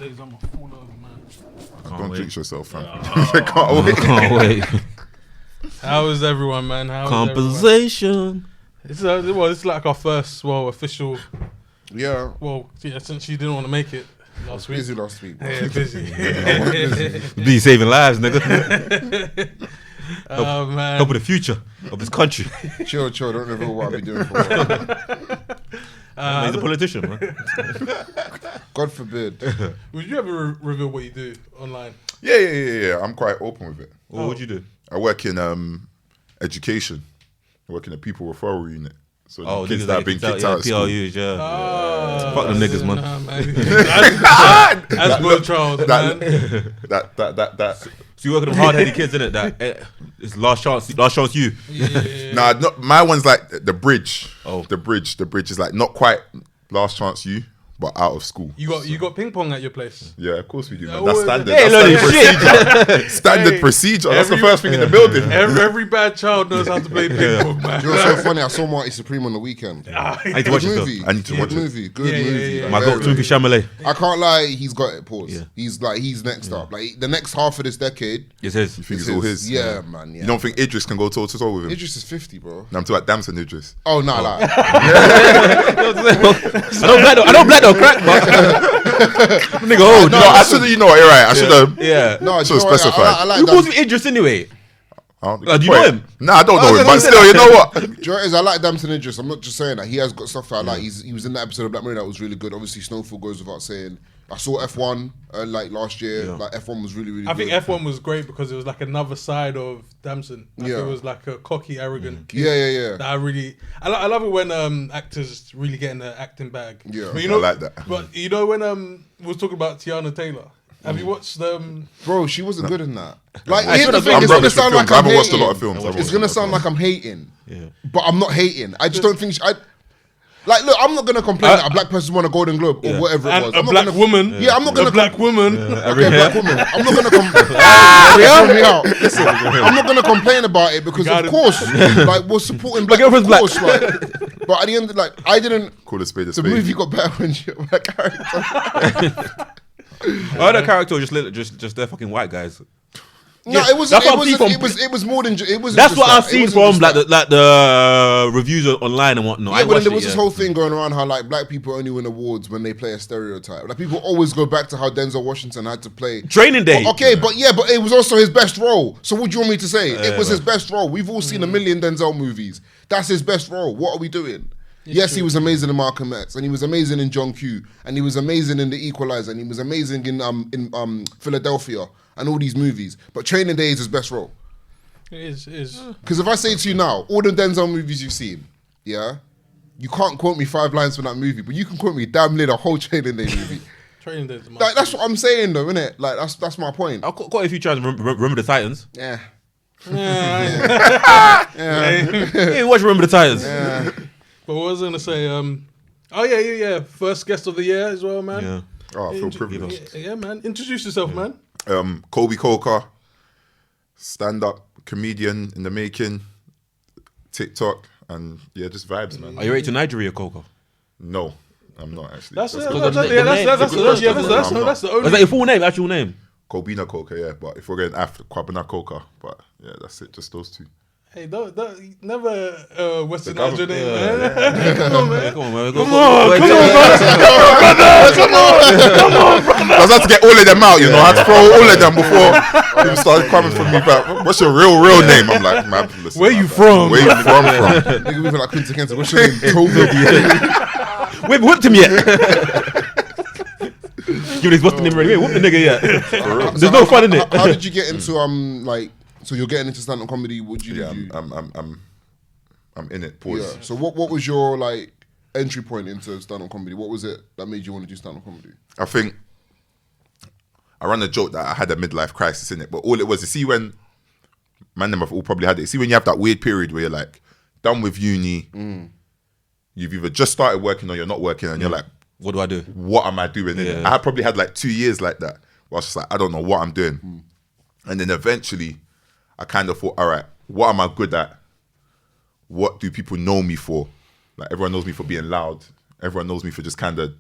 days I'm a fall over, man. Don't jinx yourself, fam. Can't wait. How is everyone, man? How Compensation. Is everyone? It's like our first, official. Yeah. Since you didn't want to make it last week. Busy last week. Yeah, busy. Be saving lives, nigga. Oh, man. Helping the future of this country. Chill. Don't reveal what I'll be doing for work. He's a politician, man. God forbid. Would you ever reveal what you do online? Yeah. I'm quite open with it. What would you do? I work in education. I work in a people referral unit. So kids niggas that have been kicked out of school. PRUs, yeah. Fuck them niggas, man. Nah, man. As well, Charles, man. That. So you work with them hard-headed kids, innit? That it's last chance you. Yeah. Nah, my one's like the bridge. Oh. The bridge is like not quite last chance you, but out of school. You got ping pong at your place? Yeah, of course we do, man. Oh, That's standard. hey, That's standard procedure. Standard procedure. That's the first thing in the building. Every bad child knows how to play ping pong, man. You know what's so funny? I saw Marty Supreme on the weekend. I need to watch it, movie. though. I need to watch Good it. movie. Good Yeah, movie. yeah. My girl, Tunki Chalamet. I can't lie, he's got it. Pause. Yeah. He's next up. Like the next half of this decade. It's his. You think it's all his? Yeah, man. Yeah. You don't think Idris can go toe to toe with him? Idris is 50, bro. No, I'm talking about Damson Idris. Oh no, like I don't black though, crack, but nigga old. No, I should have. You know what? You're right. I should have. Yeah. no, So specified. I like Who that. calls him Idris anyway? Do you know him? Nah, I don't know him. that's But what still, you know what? Do you know what it is? I like Damson Idris. I'm not just saying that. He has got stuff that I like. He was in that episode of Black Mirror that was really good. Obviously, Snowfall goes without saying. I saw F1 like last year. Yeah. Like F1 was really, really I good. think F1 was great because it was like another side of Damson. Yeah. It was like a cocky, arrogant kid. Yeah. That I love it when actors really get in the acting bag. Yeah. But you know, I like that. But you know when we was talking about Tiana Taylor. Have you watched Bro, she wasn't good in that. Like, I here's the should've thing. I'm It's gonna rubbish with sound films. like I I'm haven't watched a lot of hating. films. It's gonna sound like I'm hating. Yeah. But I'm not hating. I just don't think. Like, look, I'm not gonna complain that a black person won a Golden Globe or whatever it and was. a I'm not black gonna, woman. Yeah, I'm not gonna. A black woman. Okay, black woman. I'm not gonna complain. me out. Listen, I'm not gonna complain about it because Got of it. course, like we're supporting black. girlfriend's Of course, like, but at the end, like I didn't. Call a spade a The spade. movie got better when she was a character. Other character was just they're fucking white guys. No, it wasn't. That's what I'm seeing It was more than. It wasn't. That's just what that. I've It seen wasn't from just like that. the reviews online and whatnot. Yeah, I but watched there was it, this whole thing going around how like black people only win awards when they play a stereotype. Like people always go back to how Denzel Washington had to play Training Day. Okay, but it was also his best role. So what do you want me to say? It was his best role. We've all seen a million Denzel movies. That's his best role. What are we doing? Yes, he was amazing in Malcolm X, and he was amazing in John Q, and he was amazing in The Equalizer, and he was amazing in Philadelphia, and all these movies. But Training Day is his best role. It is. Because if I say to you now, all the Denzel movies you've seen, yeah, you can't quote me 5 lines from that movie, but you can quote me damn near the whole Training Day movie. Training Day. Like that's what I'm saying, though, innit? Like that's my point. I've got a few tries. Remember the Titans? Yeah. Yeah, watch Remember the Titans. Yeah. But what was I gonna say? Oh yeah. First guest of the year as well, man. Yeah. Oh, I feel privileged. Yeah, man. Introduce yourself, man. Kobe Coker, stand-up comedian in the making, TikTok, and yeah, just vibes, man. Are you ready to Nigeria, Coco? No, I'm not actually. That's That's the good only Is that your full name? Actual name? Kobina Coker, yeah. But if we're getting after Kwabena Coker, but yeah, that's it. Just those two. Hey, don't never Western The your name, government- man. Come on, man. Come on, man. Come on, I was about to get all of them out, you know. I had to throw all of them before people started coming from me back. What's your real name? I'm like, man, listen, Where you from? Where you from? Nigga moving like Quinta Kenta. What's your name? Kobe. We haven't whipped him yet. Give this what's the name ready? We ain't whipped the nigga yet. For real. There's no fun in it. How did you get into So you're getting into stand-up comedy? What did you Yeah, do? I'm in it. Pause. Yeah. So what was your like entry point into stand-up comedy? What was it that made you want to do stand-up comedy? I think I ran a joke that I had a midlife crisis in it, but all it was, you see when, man, them have all probably had it. See when you have that weird period where you're like, done with uni, you've either just started working or you're not working, and you're like, What do I do? what am I doing? Yeah. I had probably had like 2 years like that, where I was just like, I don't know what I'm doing. And then eventually, I kind of thought, all right, what am I good at? What do people know me for? Like everyone knows me for being loud. Everyone knows me for just kind of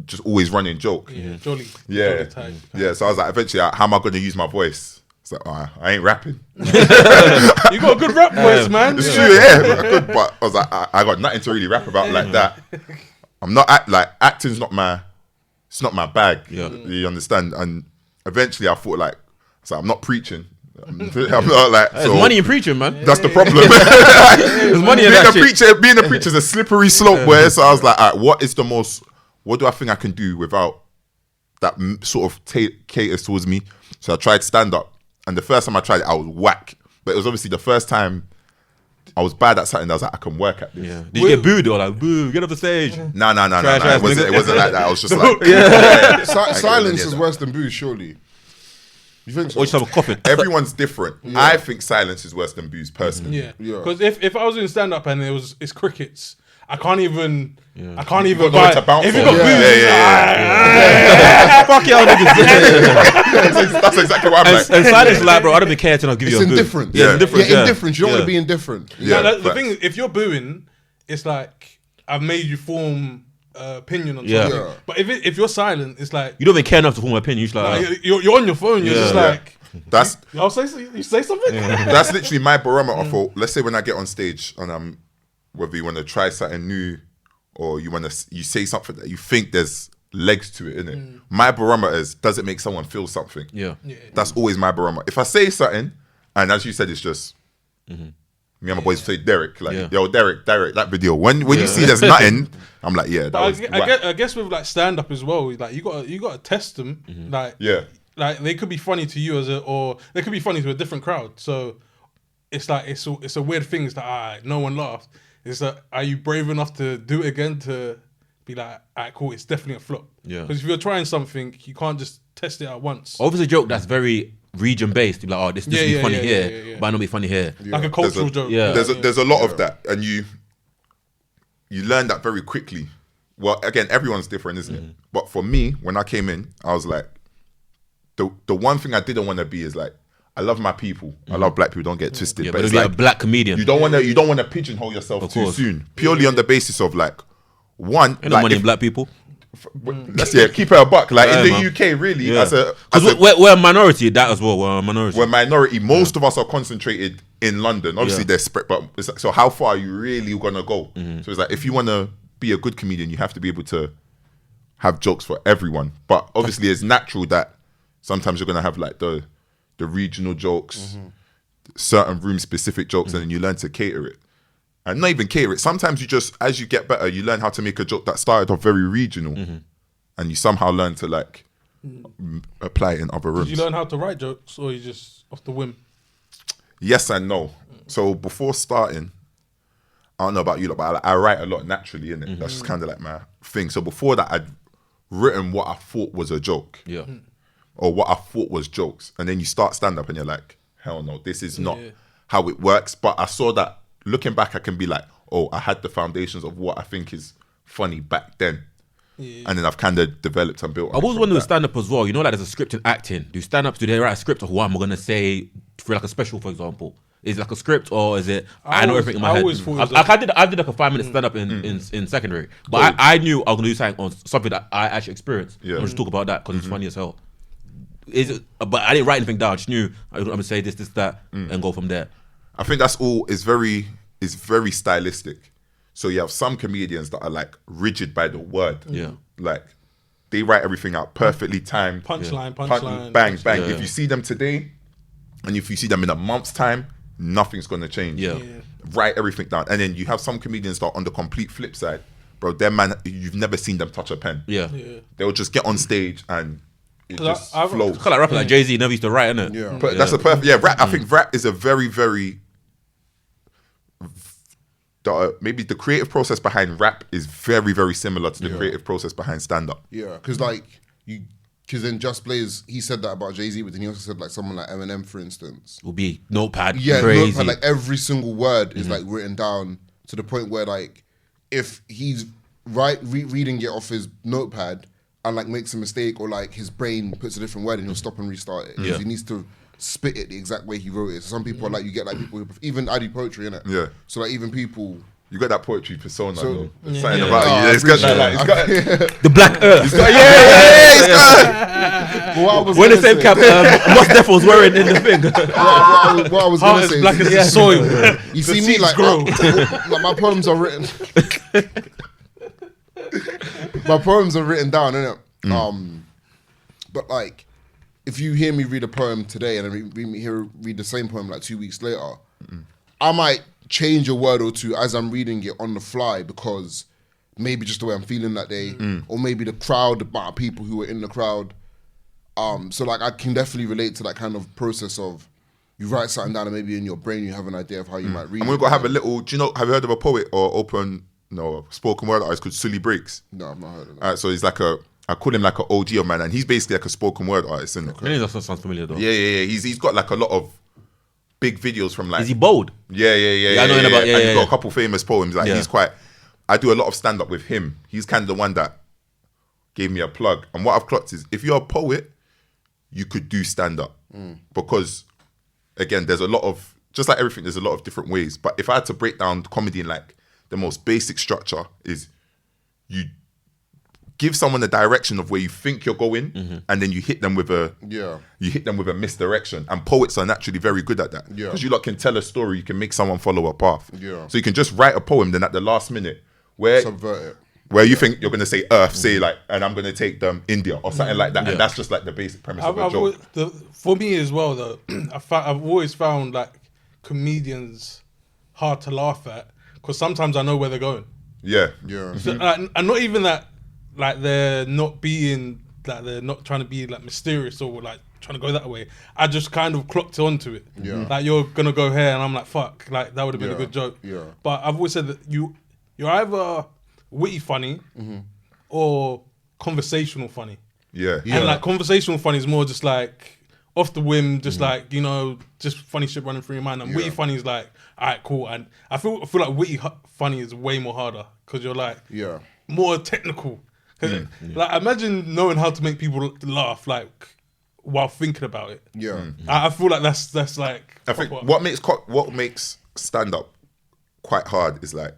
just always running joke. Yeah, jolly. Yeah. Jolly type. Yeah, so I was like, eventually, how am I going to use my voice? It's like, I ain't rapping. You got a good rap voice, man. It's true, yeah. But I was like, I got nothing to really rap about like that. I'm not acting's not my bag. Yeah. You understand? And eventually, I thought like, I'm not preaching. I'm not like. There's So money in preaching, man. that's the problem. There's money in that shit. Being a preacher is a slippery slope. So I was like, all right, what do I think I can do without that sort of caters towards me? So I tried stand up, and the first time I tried it, I was whack. But it was obviously the first time I was bad at something. I was like, I can work at this. Yeah. Did you get booed or like, boo, get off the stage? No. Trash It wasn't nigga. like that. I was just like, Silence is worse than boo, surely. You think so? Or just have a coffin. Everyone's different. I think silence is worse than booze, personally. Yeah, Yeah. because if I was doing stand up and it's crickets, I can't even got nowhere to bounce if you from. got Yeah. booze, Fuck y'all niggas. That's exactly what I'm like. And silence is like, bro, I don't even care till I give It's you a boo. indifferent. Yeah, indifferent. Yeah, indifferent. You don't want to Yeah. be indifferent. Yeah, the facts. thing is, if you're booing, it's like I've made you form opinion on Yeah. something. Yeah. But if you're silent, it's like You don't even care enough to form an opinion. You're just like, you're on your phone. You're just Yeah. like, That's you say something. that's literally my barometer for. Let's say when I get on stage and whether you want to try something new or you say something that you think there's legs to it, innit? My barometer is, does it make someone feel something? yeah. That's always my barometer. If I say something, and as you said, it's just me and my boys say Derek, like, Yeah. yo, Derek, that video. When you see there's nothing, I'm like, yeah, that But was whack. I guess with like stand up as well, like you got to test them. Like Yeah. like they could be funny to you or they could be funny to a different crowd. So it's like it's a weird thing. It's like no one laughed. It's like, are you brave enough to do it again to be like, alright, cool, it's definitely a flop. Yeah. Because if you're trying something, you can't just test it out once. Obviously, a joke that's very region based. You're like, oh, this will be funny here, but not be funny here. Like a cultural joke. Yeah. There's a lot of that, and you learn that very quickly. Well, again, everyone's different, isn't it? But for me, when I came in, I was like, the one thing I didn't want to be is like, I love my people. I love black people. Don't get twisted. Yeah, but but it's be a like black comedian. you don't want to pigeonhole yourself too course. soon, purely on the basis of like one. Ain't no like money if- in black people. That's keep it a buck. Like Yeah, in the man. UK, really, Yeah. as a Because we're a minority, that as well. We're a minority. we're minority. Most of us are concentrated in London. Obviously, Yeah. they're spread, but it's like, so how far are you really gonna go? So it's like if you want to be a good comedian, you have to be able to have jokes for everyone. But obviously, it's natural that sometimes you're gonna have like the regional jokes, certain room specific jokes, and then you learn to cater it. And not even cater it. Sometimes you just, as you get better, you learn how to make a joke that started off very regional, and you somehow learn to like apply it in other rooms. Did you learn how to write jokes or you just off the whim? Yes and no. So before starting, I don't know about you, lot, but I write a lot naturally, innit? That's just kind of like my thing. So before that, I'd written what I thought was a joke, Yeah. or what I thought was jokes, and then you start stand up and you're like, hell no, this is not Yeah. how it works. But I saw that looking back, I can be like, oh, I had the foundations of what I think is funny back then, and then I've kind of developed and built. I was wondering with stand up as well. You know, like there's a script in acting. Do stand ups, do they write a script of what I'm going to say for like a special, for example? Is it like a script or is it, I know everything in my I head? always thought it was I did like a 5 minute stand up in secondary. But I knew I was going to do something on something that I actually experienced. Yeah. I'll just talk about that because it's funny as hell. Is it? But I didn't write anything down. I just knew I'm going to say this, that, and go from there. I think that's all is very stylistic. So you have some comedians that are like rigid by the word. Yeah. Like they write everything out perfectly timed. Punchline, Bang, bang. Yeah. If you see them today and if you see them in a month's time, nothing's gonna change. Yeah. Write everything down. And then you have some comedians that are on the complete flip side. Bro, their man, you've never seen them touch a pen. Yeah. They'll just get on stage and it 'Cause just I've- flows. Kind of like rapping like Jay-Z never used to write, innit? Yeah. But that's a perfect rap. I think rap is a very, very maybe the creative process behind rap is very, very similar to the creative process behind stand-up. Yeah, because then Just Blaze, he said that about Jay-Z, but then he also said like someone like Eminem, for instance. Will be notepad, Yeah, crazy. Notepad, like every single word is like written down to the point where like if he's reading it off his notepad and like makes a mistake or like his brain puts a different word and he'll stop and restart it. 'Cause Yeah. he needs to spit it the exact way he wrote it. So some people are like, you get like people who, even I do poetry, innit? Yeah. So like even people You got that poetry persona. So- though. Something Yeah. about you. It's got that. Like, it's got, The Black Earth. But what I was When the gonna same say- cap Mos Def was wearing in the thing. what I was Heart gonna as say black is, as the soil. you The see me seeds like, grow. like my poems are written. My poems are written down, innit? But like, if you hear me read a poem today and then read the same poem like 2 weeks later, I might change a word or two as I'm reading it on the fly because maybe just the way I'm feeling that day, or maybe the crowd, the amount of people who were in the crowd. So like, I can definitely relate to that kind of process of you write something down and maybe in your brain you have an idea of how you might read and it. we've got to have a little. Do you know? Have you heard of a poet or spoken word artist called Sully Breaks? No, I've not heard of that. Alright, so he's like I call him like an OG of mine, and he's basically like a spoken word artist, isn't it? Really, that sounds familiar though. Yeah. He's got like a lot of big videos from like. Is he bold? Yeah. I know him about- yeah, and he's yeah, got yeah. a couple famous poems. Like Yeah. he's quite. I do a lot of stand up with him. He's kind of the one that gave me a plug. And what I've clocked is, if you're a poet, you could do stand up because, again, there's a lot of, just like everything, there's a lot of different ways. But if I had to break down comedy in like the most basic structure, is you give someone a direction of where you think you're going, and then you hit them with a misdirection. And poets are naturally very good at that. Yeah. Because you lot can tell a story, you can make someone follow a path. Yeah. So you can just write a poem, then at the last minute, where Subvert it. you think you're going to say Earth, say like, and I'm going to take them India or something like that. And that's just like the basic premise of a I've joke. always, for me as well, though, I've always found like comedians hard to laugh at because sometimes I know where they're going. Yeah. Yeah. So, and not even that, like they're not being, like they're not trying to be like mysterious or like trying to go that way. I just kind of clocked onto it. Yeah. Like you're gonna go here, and I'm like, fuck, like that would have been a good joke. Yeah. But I've always said that you're either witty funny or conversational funny. Yeah. And like conversational funny is more just like off the whim, just like, you know, just funny shit running through your mind. And witty funny is like, all right, cool. And I feel like witty funny is way more harder because you're like more technical. 'Cause, like, imagine knowing how to make people laugh like while thinking about it. Yeah. I feel like that's like. I think proper. what makes stand up quite hard is like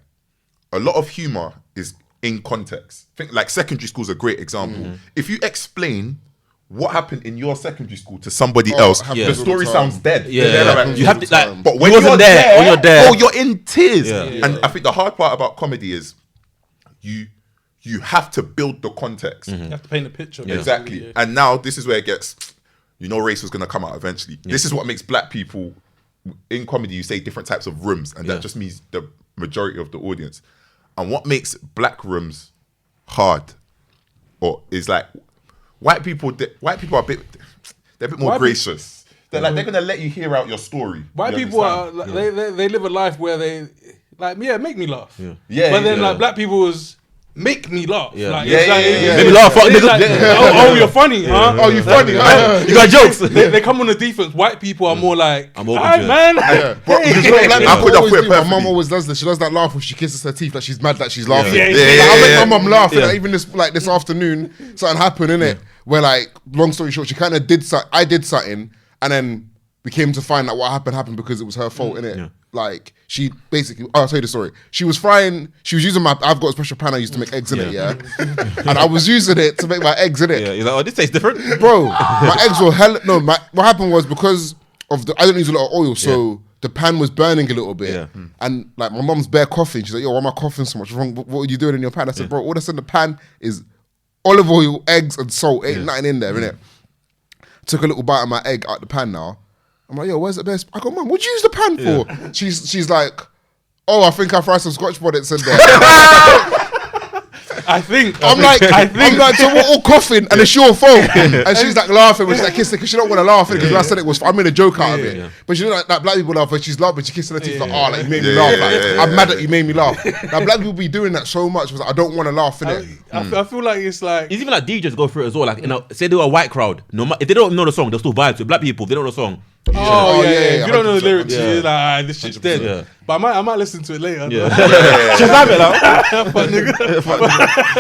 a lot of humor is in context. Think like secondary school's a great example. If you explain what happened in your secondary school to somebody else, happens the all the story time. sounds dead. Yeah. They're like, You have to like. but when you wasn't you're there, when you're there. oh, you're in tears. Yeah. And I think the hard part about comedy is you have to build the context. You have to paint a picture. Exactly. basically, yeah. And now this is where it gets, race was going to come out eventually. This is what makes black people, in comedy, you say different types of rooms, and that just means the majority of the audience. And what makes black rooms hard, or is like, white people are a bit more White gracious. They're like, they're going to let you hear out your story. White You people understand? are like, they live a life where they like make me laugh. Yeah, But then yeah. like black people is make me laugh. Yeah. Like, Yeah, it's like, yeah, yeah. Make me laugh, fuck it's nigga. like, oh, you're funny, huh? Oh, you funny. You got jokes. They come on the defense. White people are more like, I'm open "Alright, to it." man. Yeah. But you know, like, I could have put it my perfectly. mum always does this. She does that laugh when she kisses her teeth, like she's mad that she's laughing. Yeah, Like, yeah, I yeah. make my mum laugh. Yeah. Like, even this afternoon, something happened, innit? Where like, long story short, she kind of I did something, and then we came to find out what happened because it was her fault, innit? Yeah. Like, she basically, I'll tell you the story. She was using I've got a special pan I used to make eggs in it, yeah? And I was using it to make my eggs in it. Yeah, he's like, oh, this tastes different. Bro, my eggs were what happened was because of I don't use a lot of oil, so the pan was burning a little bit. Yeah. And like my mom's bare coughing. She's like, yo, why am I coughing so much? Wrong? What are you doing in your pan? I said, bro, all that's in the pan is olive oil, eggs, and salt. Ain't nothing in there, innit? Took a little bite of my egg out the pan now. I'm like, yo, where's the best? I go, Mum, what'd you use the pan for? She's like, oh, I think I fried some Scotch bonnets in there. I think. I'm like, so we're all coughing and it's your fault. And she's like laughing, but she's like kissing because she don't want to laugh because I said it was. I made a joke out of it. yeah. But you know, like black people laugh, but she's laughing, she's kissing her teeth like, Yeah. oh, like you made me Yeah, laugh. yeah, Like, yeah, I'm mad that you made me laugh. Now black people be doing that so much. Was like, I don't want to laugh in it. I feel like it's like. It's even like DJs go through it as well. Like, you know, say they were a white crowd. If they don't know the song, they'll still vibe to it. Black people, if they don't know the song. Oh yeah, yeah, if you don't know the 100%. lyrics, Yeah. you're like, this shit's dead. Yeah. But I might listen to it later. Yeah. Shazam it out. Fuck, nigga.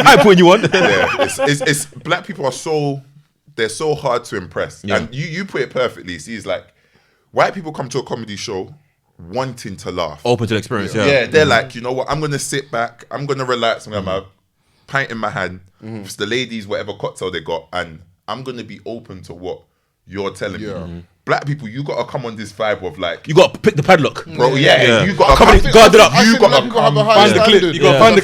I ain't putting you on. Yeah, it's black people are they're so hard to impress. Yeah. And you put it perfectly. See, it's like white people come to a comedy show wanting to laugh. Open to the experience, yeah. Yeah, they're like, you know what? I'm gonna sit back. I'm gonna relax. I'm gonna have a pint in my hand. It's the ladies, whatever cocktail they got, and I'm gonna be open to what you're telling me. Black people, you gotta come on this vibe of like, You got to pick the padlock. bro, yeah. You gotta Come on, guard it up. You gotta come Find the clip. You gotta find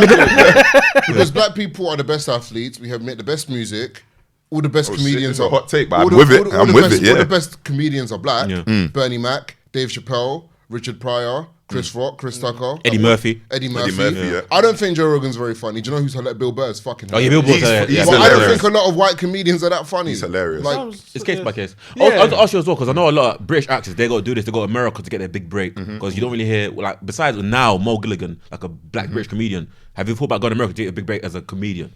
the clip. Because black people are the best athletes. We have made the best music. All the best comedians it's a are hot take, but all I'm the- with it. all the- I'm all the with best- it, yeah. All the best comedians are black. Yeah. Bernie Mac, Dave Chappelle, Richard Pryor, Chris Rock, Chris Tucker, Eddie Murphy. Eddie Murphy. yeah. I don't think Joe Rogan's very funny. Do you know who's hilarious? Bill Burr is fucking Oh, yeah, hilarious. Bill Burr's He's But I don't hilarious. think a lot of white comedians are that funny. He's hilarious. Like, It's case by case. Yeah. I was to ask you as well, because I know a lot of British actors, they got to do this, they go to America to get their big break. Because you don't really hear, like, besides now, Mo Gilligan, like a black British comedian, have you thought about going to America to get a big break as a comedian?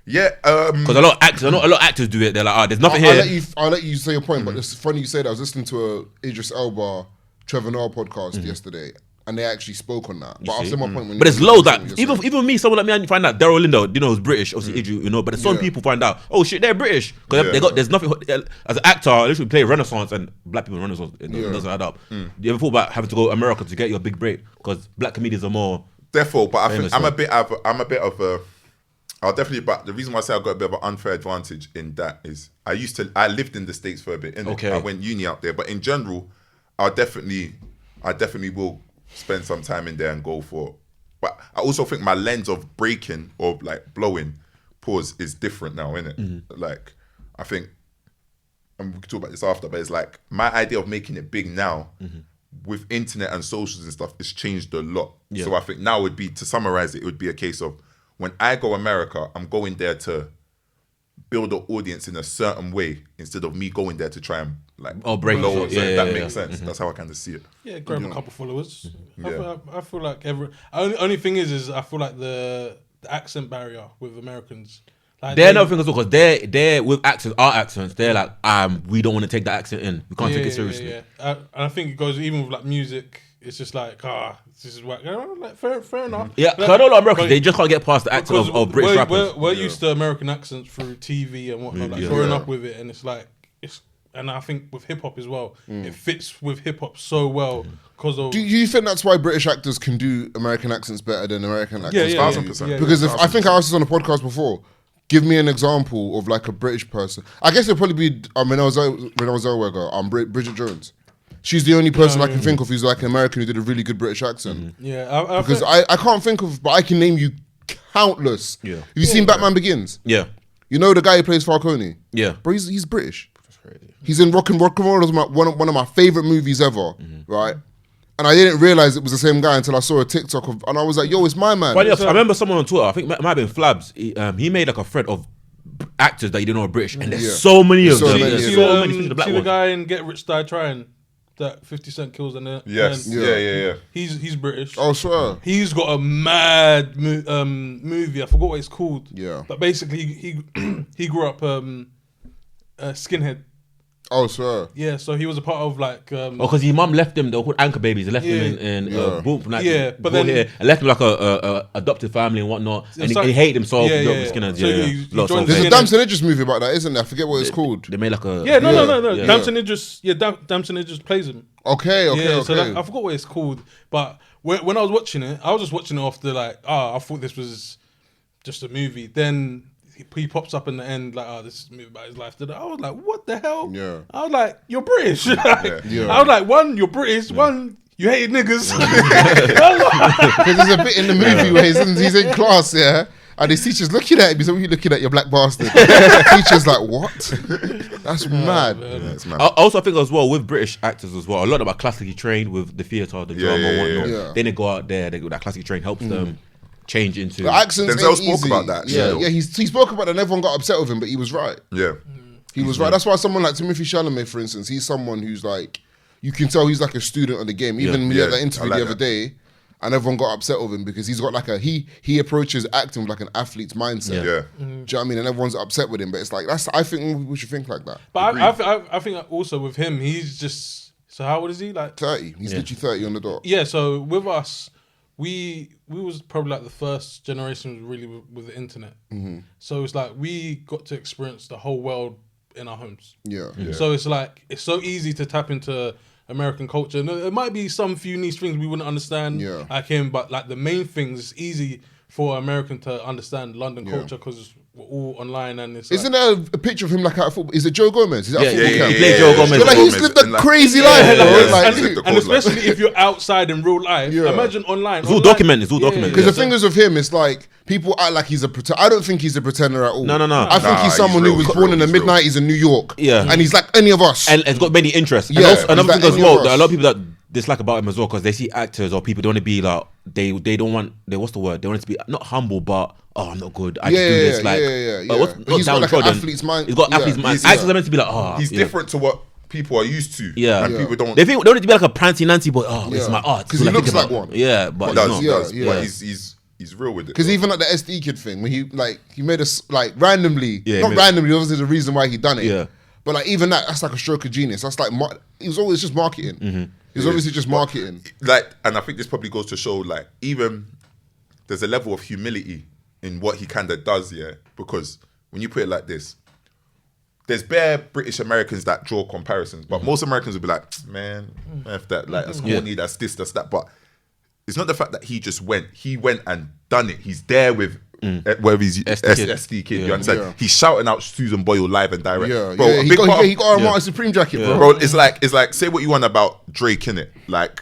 Yeah, Because a lot of actors, I know a lot of actors do it, they're like, there's nothing here. I'll let you say your point, but it's funny you say that. I was listening to a Idris Elba, Trevor Noah podcast yesterday, and they actually spoke on that. But I'll say my point when But you- there's loads what that you're saying. even me, someone like me, I find out Daryl Lindo, you know, is British, obviously Idris, you know, but some people find out, oh shit, they're British because they got there's nothing as an actor. I literally play Renaissance and black people in Renaissance, it doesn't add up. You ever thought about having to go to America to get your big break because black comedians are more? therefore, but I Famous, think right? I'm a bit of a. I'll definitely. But the reason why I say I got a bit of an unfair advantage in that is I lived in the States for a bit. Okay. I went uni out there, but in general, I definitely will spend some time in there and go for. But I also think my lens of breaking or like blowing pause is different now, innit? Like I think, and we can talk about this after, but it's like my idea of making it big now with internet and socials and stuff has changed a lot. Yeah. So I think now would be, to summarize it would be a case of when I go America, I'm going there to build an audience in a certain way instead of me going there to try and like break blow. it. So Yeah, that yeah, makes sense. That's how I kind of see it. Yeah, grab a couple followers. Yeah. I feel like only thing is I feel like the accent barrier with Americans. Like They're another thing as well because they're with accents, our accents. They're like, we don't want to take that accent in. We can't take it seriously. Yeah. And I think it goes even with like music. It's just like this is whack. Like fair enough. Yeah, Like, because I know a lot of Americans, but- they just can't get past the accent of British rappers. We're used to American accents through TV and whatnot, like growing up with it, and it's like and I think with hip hop as well, it fits with hip hop so well because of. Do you think that's why British actors can do American accents better than American actors? Yeah, 1000%. Because if I think I asked this on the podcast before, give me an example of like a British person. I guess it'd probably be Renée Zellweger, Bridget Jones. She's the only person I can think of who's like an American who did a really good British accent. Yeah, Because I can't think of, but I can name you countless. Yeah. Have you seen Batman Begins? Yeah, You know the guy who plays Falcone? yeah. Bro, he's British. He's in Rock and Roll. It's one of my favorite movies ever, right? And I didn't realize it was the same guy until I saw a TikTok of, and I was like, "Yo, it's my man." Funny enough, I remember someone on Twitter, I think it might have been Flabs. He made like a thread of actors that you didn't know are British, and there's so many of So them. many, There's yeah. so many, especially the black see the ones. guy in Get Rich Die Trying that 50 Cent kills in it. Yes. And Yeah. He's British. Oh, sure. He's got a mad movie. I forgot what it's called. Yeah. But basically, he grew up skinhead. Oh, sure. Yeah, so he was a part of like. Oh, because his mum left him. They were called anchor babies. They left him in boom, like, Yeah, but brought then- here and left him like a adopted family and whatnot. And It's he like- hated himself. Yeah, grew up yeah, with yeah. skinheads, So yeah. he Lots joined of the There's a Yeah. Damson Idris movie about that, isn't there? I forget what it's called. They made like a Yeah, no. Yeah. Damson Idris, Damson Idris plays him. Okay. So like, I forgot what it's called, but when I was watching it, I was just watching it off the like, I thought this was just a movie. Then he pops up in the end like, this is a movie about his life. I was like, what the hell? Yeah. I was like, you're British. Yeah. I was like, one, you're British. One, you hated niggas. Because there's a bit in the movie where he's in class, yeah, and his teacher's looking at him. He's like, "What are you looking at, you black bastard?" Teacher's like, "What? That's mad." Yeah, it's mad. I also think as well with British actors as well, a lot of them are classically trained with the theatre, the drama, and whatnot. yeah. Then they go out there, that classically trained helps them change into. The accents Denzel ain't spoke easy. about that, Yeah, yeah. he spoke about it and everyone got upset with him, but he was right. Yeah. He was right. That's why someone like Timothy Chalamet, for instance, he's someone who's like, you can tell he's like a student of the game. Even we had that interview I like the other day, and everyone got upset with him because he's got like he approaches acting with like an athlete's mindset. Yeah. Do you know what I mean? And everyone's upset with him, but it's like I think we should think like that. But I think also with him, he's just, so how old is he? Like 30. He's literally 30 on the dot. Yeah, so with us, we was probably like the first generation really with the internet. So it's like we got to experience the whole world in our homes. Yeah. So it's like it's so easy to tap into American culture. No, there might be some few niche things we wouldn't understand Yeah. like him, but like the main things, it's easy for American to understand London Yeah. culture because we're all online and it's Isn't there a picture of him like at a football? Is it Joe Gomez? Is that a Yeah, football yeah, camp? he played Joe Gomez. You're like, he's lived a And like- crazy Yeah, life, like, bro. yeah, Like, and- and, the and cold life. especially if you're outside in real life, Yeah. imagine online. It's all documented. It's all documented. because Yeah. the thing is with him, it's like people act like he's a pretender. I don't think he's a pretender at all. No. I think Nah, he's someone he's who was real, born in the he's real. mid-90s in New York. Yeah. And he's like any of us. And it's got many interests. Yeah, And also, he's another like thing as any well, of that a us. lot of people that dislike about him as well, because they see actors or people, they want to be like, they don't want, what's the word? They want it to be not humble, but, oh, I'm not good. I just do this. Like, yeah. But what's But not he's got like an downtrodden. athlete's mind. He's got Yeah. athlete's mind. He's- Actors are meant to be like, He's yeah. different to what people are used to. Yeah. And Yeah. people don't. They think they want it to be like a prancy Nancy, but it's Yeah. my art. 'Cause he That's what I looks think like about. one. Yeah, but does, he's he not. does. Yeah. But he's real with it. Because though. even like the SD Kid thing, when he made us like randomly, Yeah, not he made- randomly, obviously the reason why he done it. Yeah. But like even that's like a stroke of genius. That's like it was always just marketing. Mm-hmm. It was obviously just marketing. Like, and I think this probably goes to show, like, even there's a level of humility in what he kind of does, yeah. Because when you put it like this, there's bare British Americans that draw comparisons, but most Americans will be like, man, if that, like, that's corny, that's this, that's that. But it's not the fact that he just went. He went and done it. He's there with whether he's SD Kid. You Yeah. understand? Yeah. He's shouting out Susan Boyle live and direct. Yeah, Bro, yeah. a He big part got, of- he got a Martin Supreme jacket, bro. Bro, it's like say what you want about Drake, innit? Like,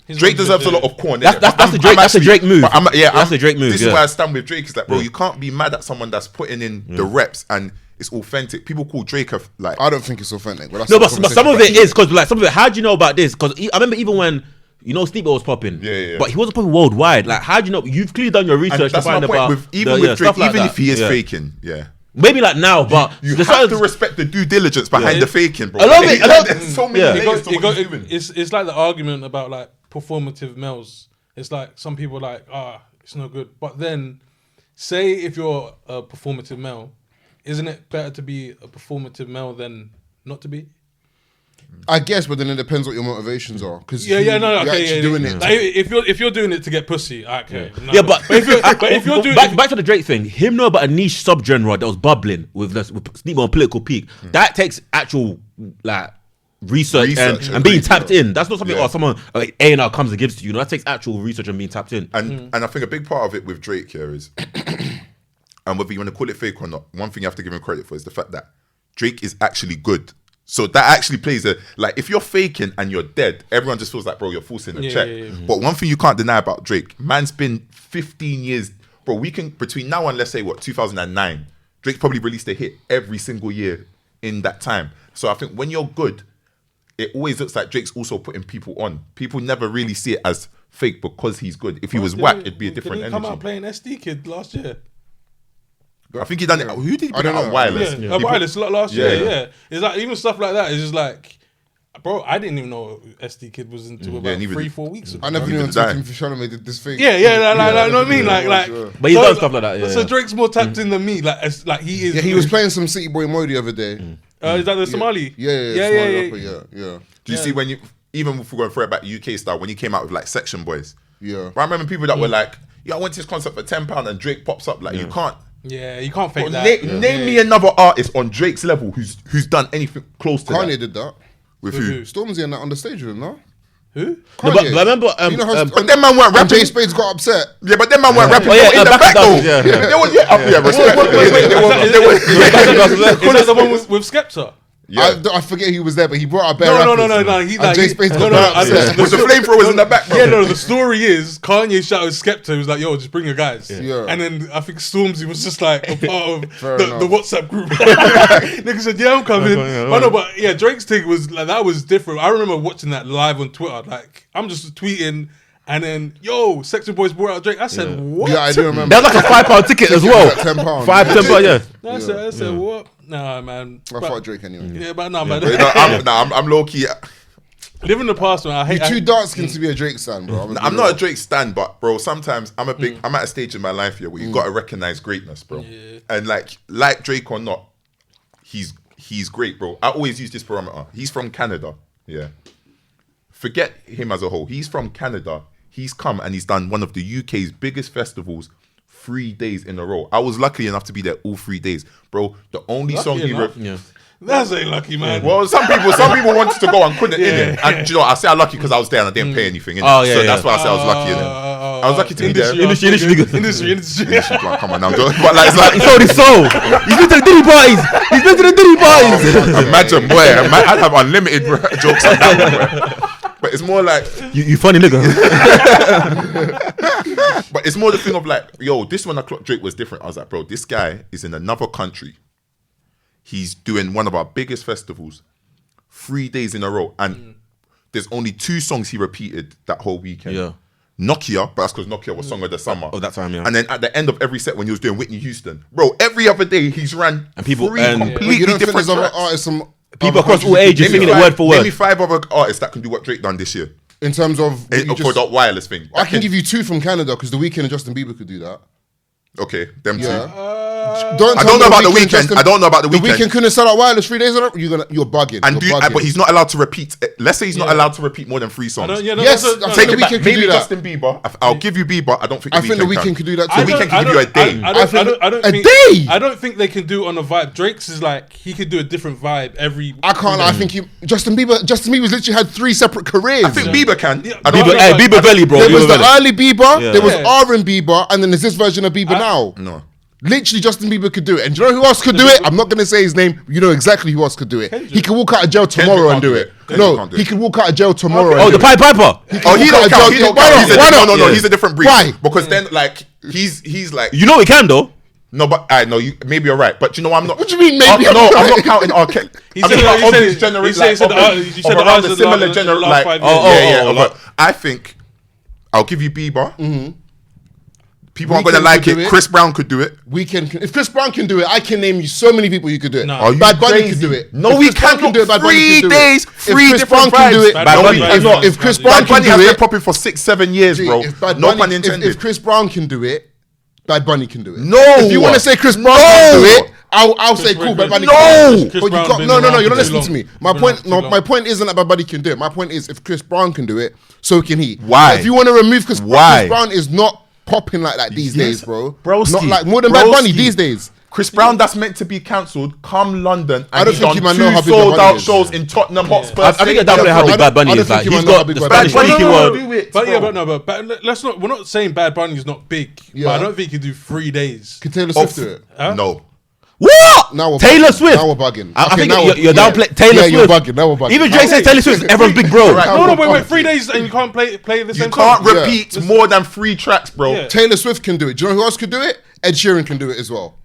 He's Drake not deserves a legit. lot of corn. That's- innit? that's But the Drake- that's the Drake move. but That's the Drake move, This yeah. is why I stand with Drake. Is that, bro, you can't be mad at someone that's putting in the reps and it's authentic. People call Drake a like. I don't think it's authentic. But that's No, a but some of conversation. it is because like some of it. How do you know about this? Because I remember even when Sleeper was popping, Yeah. but he wasn't popping worldwide. Like, how do you know? You've clearly done your And research to that's my find point. about With even the, with Drake, stuff like even that. if he is Yeah. faking, maybe like now, but you there's have to certain- respect the due diligence behind Yeah. the faking, bro. A lot of it- a lot- There's so many Yeah. layers to what he's doing. It's like the argument about like performative males. It's like some people are like, it's no good. But then, say if you're a performative male, isn't it better to be a performative male than not to be? I guess, but then it depends what your motivations are. Because Okay, doing it. Like, if you're doing it to get pussy, okay. No. Yeah, but if you're doing back to the Drake thing, him know about a niche subgenre that was bubbling with Sleeper on Political Peak. That takes actual like research and being agreed, tapped yeah. in. That's not something Yeah. someone like A&R comes and gives to you. That takes actual research and being tapped in. And I think a big part of it with Drake here is, and whether you want to call it fake or not, one thing you have to give him credit for is the fact that Drake is actually good. So that actually plays like if you're faking and you're dead, everyone just feels like, bro, you're forcing a check. Yeah. But one thing you can't deny about Drake, man's been 15 years, bro. We can between now and let's say 2009, Drake probably released a hit every single year in that time. So I think when you're good, it always looks like Drake's also putting people on. People never really see it as fake because he's good. If he was whack, it'd be a different Did he come energy. out playing SD Kid last year? I think he done it. Who did he I put don't it on? know. Wireless. Yeah, He a put- wireless last Yeah, year. yeah. Yeah, it's like even stuff like that. It's just like, bro, I didn't even know SD Kid was into about neither 3-4 weeks ago. I never knew Even until die. Tim Chalamet did this thing. Yeah, you know what I mean? Yeah, Like, sure. But he's done stuff like that, yeah. So Drake's more tapped in than me. Like he is. Yeah, he was playing some City Boy Mo the other day. Is that the Somali? Yeah, Somali rapper, yeah. Do you see when you even if we're going for it back UK style when he came out with like Section Boys? Yeah. But I remember people that were like, "Yeah, I went to his concert for £10 and Drake pops up." Like you can't. Yeah, you can't fake Bro, that. name me another artist on Drake's level who's done anything close to Kanye that. did that. With With who? who? Stormzy and that on the stage with him, no? Who? No, but I remember, you know how But them man weren't and Jay rapping. Spades got upset. Yeah, but them man weren't rapping. Oh, yeah, They were in the back back to though. dancers, yeah. They were respect. Is that the one with Skepta? Yeah. I forget who was there, but he brought out bare No. rappers. He And Jay Spades got no, bare I- upset. Was the flamethrowers in the back, bro? Yeah, no. The story is Kanye shouted Skepta. He was like, "Yo, just bring your guys." Yeah. And then I think Stormzy was just like a part of Fair the enough. WhatsApp group. Nigga said, "Yeah, I'm coming." yeah, Oh no, but yeah, Drake's thing was like that was different. I remember watching that live on Twitter. Like I'm just tweeting, and then Section Boys brought out Drake. I said, "What?" Yeah, I do remember. That was like a £5 ticket as well. Like £10. £5, yeah. I said, "What?" Nah, man. I thought Drake anyway. Yeah, but no, man. I'm low key. Live in the past, man. I hate. You're too dark skinned to be a Drake stan, bro. I'm not a Drake stan, but bro, sometimes I'm at a stage in my life here where you gotta recognize greatness, bro. Yeah. And like Drake or not, he's great, bro. I always use this parameter. He's from Canada. Yeah. Forget him as a whole. He's from Canada. He's come and he's done one of the UK's biggest festivals 3 days in a row. I was lucky enough to be there all 3 days. Bro, the only Lucky song he enough? Yeah. That's ain't lucky, man. Well, some people wanted to go and couldn't in it. And do you know, I say I'm lucky because I was there and I didn't pay anything. Oh, yeah, so yeah. that's why I say I was lucky in it. I was lucky to be there. Industry. Like, come on, now, but like, it's like He sold his soul. He's been to the Diddy parties. He's been to the Diddy parties. imagine, boy, I'd have unlimited jokes on that one, boy. But it's more like, You funny nigga. but it's more the thing of like, yo, this when I clocked Drake was different. I was like, bro, this guy is in another country. He's doing one of our biggest festivals 3 days in a row. And there's only 2 songs he repeated that whole weekend. Yeah. Nokia, but that's because Nokia was Song of the Summer. Oh, that time, yeah. And then at the end of every set when he was doing Whitney Houston, bro, every other day he's ran And people- 3 and- completely But you don't think different there's other tracks. artists, some People other across all countries ages who singing do it word for Name word. me 5 other artists that can do what Drake done this year. in terms of what you For that wireless thing. I can give you 2 from Canada because The Weeknd and Justin Bieber could do that. Okay, them Yeah. 2. Don't I tell don't me know about The Weeknd, Weeknd. Justin- I don't know about The The Weeknd. Weeknd couldn't sell out wireless 3 days in a row. You're bugging. And You're bugging. but he's not allowed to repeat. Let's say he's not Yeah. allowed to repeat more than 3 songs. Yes, I Take think it The back. Weeknd could Maybe do that. Justin Bieber. I'll give you Bieber. I don't think. I think The Weeknd could do that The too. Weeknd can give you a day. I don't A think, day? I don't think they can do it on a vibe. Drake's is like he could do a different vibe every. I can't. I think Justin Bieber's literally had 3 separate careers. I think Bieber can. Yeah, I don't Bieber- think- Hey, but- Bieber Belly, bro. There was Bieber the Belly. early Bieber, Yeah. there was Yeah. R and Bieber, and then there's this version of Bieber now. No. Literally, Justin Bieber could do it. And do you know who else could do it? I'm not going to say his name. You know exactly who else could do it. He could walk out of jail tomorrow and can't do do it. it. Kendrick No, can't do he it. could walk out of jail tomorrow. Oh, and the do it. Pied Piper. Oh, he walk don't out of count. jail. He don't Why count. not? He's Why not? no. Yeah. He's a different breed. Why? Because then, like, he's like. You know he can though. No, but I know you. Maybe you're right. But you know, I'm not. What do you mean, maybe I'm I'm not right? counting R. Kelly. He I mean, said- like, he of said- his generation. he said- he said like, the- of you said of the around ours the is similar the generation. last Like, 5 yeah. years. But I think I'll give you Bieber. People aren't Weeknd gonna like could do it. it. Chris Brown could do it. If Chris Brown can do it, I can name you so many people you could do it. No. Are you Bad Bunny crazy? can do it. No, If we Chris Brown cannot. do it, Bad Bunny 3 can do it. days, If 3 Chris different Brown can do vibes. it, Bad No, Bunny we has cannot. if Chris Bad Brown Bad can Bunny has do been it, popping for 6-7 years, bro. if Bad No Bunny- pun intended. If Chris Brown can do it, Bad Bunny can do it. No. If you want to say Chris Brown can do it, I'll say cool. Bad Bunny No. can do it. Chris But you Brown's got been no. around You're for not too listening long. to me. He's My been point. around for No, too my long. point isn't that Bad Bunny can do it. My point is if Chris Brown can do it, so can he. Why? If you want to remove Chris Why? Brown is not popping like that these days, bro. Broski. Not like more than Bad Bunny Broski. these days. Chris Brown, that's meant to be cancelled. Come London, and I don't he's think done you might know how 2 big Bad Bunny sold-out is. shows in Tottenham Hotspur. I think that's Stadium. how big I Bad Bunny don't is. think Like you he's might know how got big the Bad Spanish Bunny is. speaking No, word. do it, But bro. yeah, but no, but let's not. We're not saying Bad Bunny's not big. Yeah. But I don't think he can do 3 days. Can Taylor Swift do it? Huh? No. What? Now we're Taylor bugging. Swift. Now we're bugging. I Okay, think now you're we're- downplaying Taylor Yeah, Swift. you're bugging. Now we're bugging. Even Drake said Taylor Swift is everyone's big bro. Right. No, No, wait, no, 3 days and you can't play the You same can't song. repeat more than 3 tracks, bro. Yeah. Taylor Swift can do it. Do you know who else could do it? Ed Sheeran can do it as well.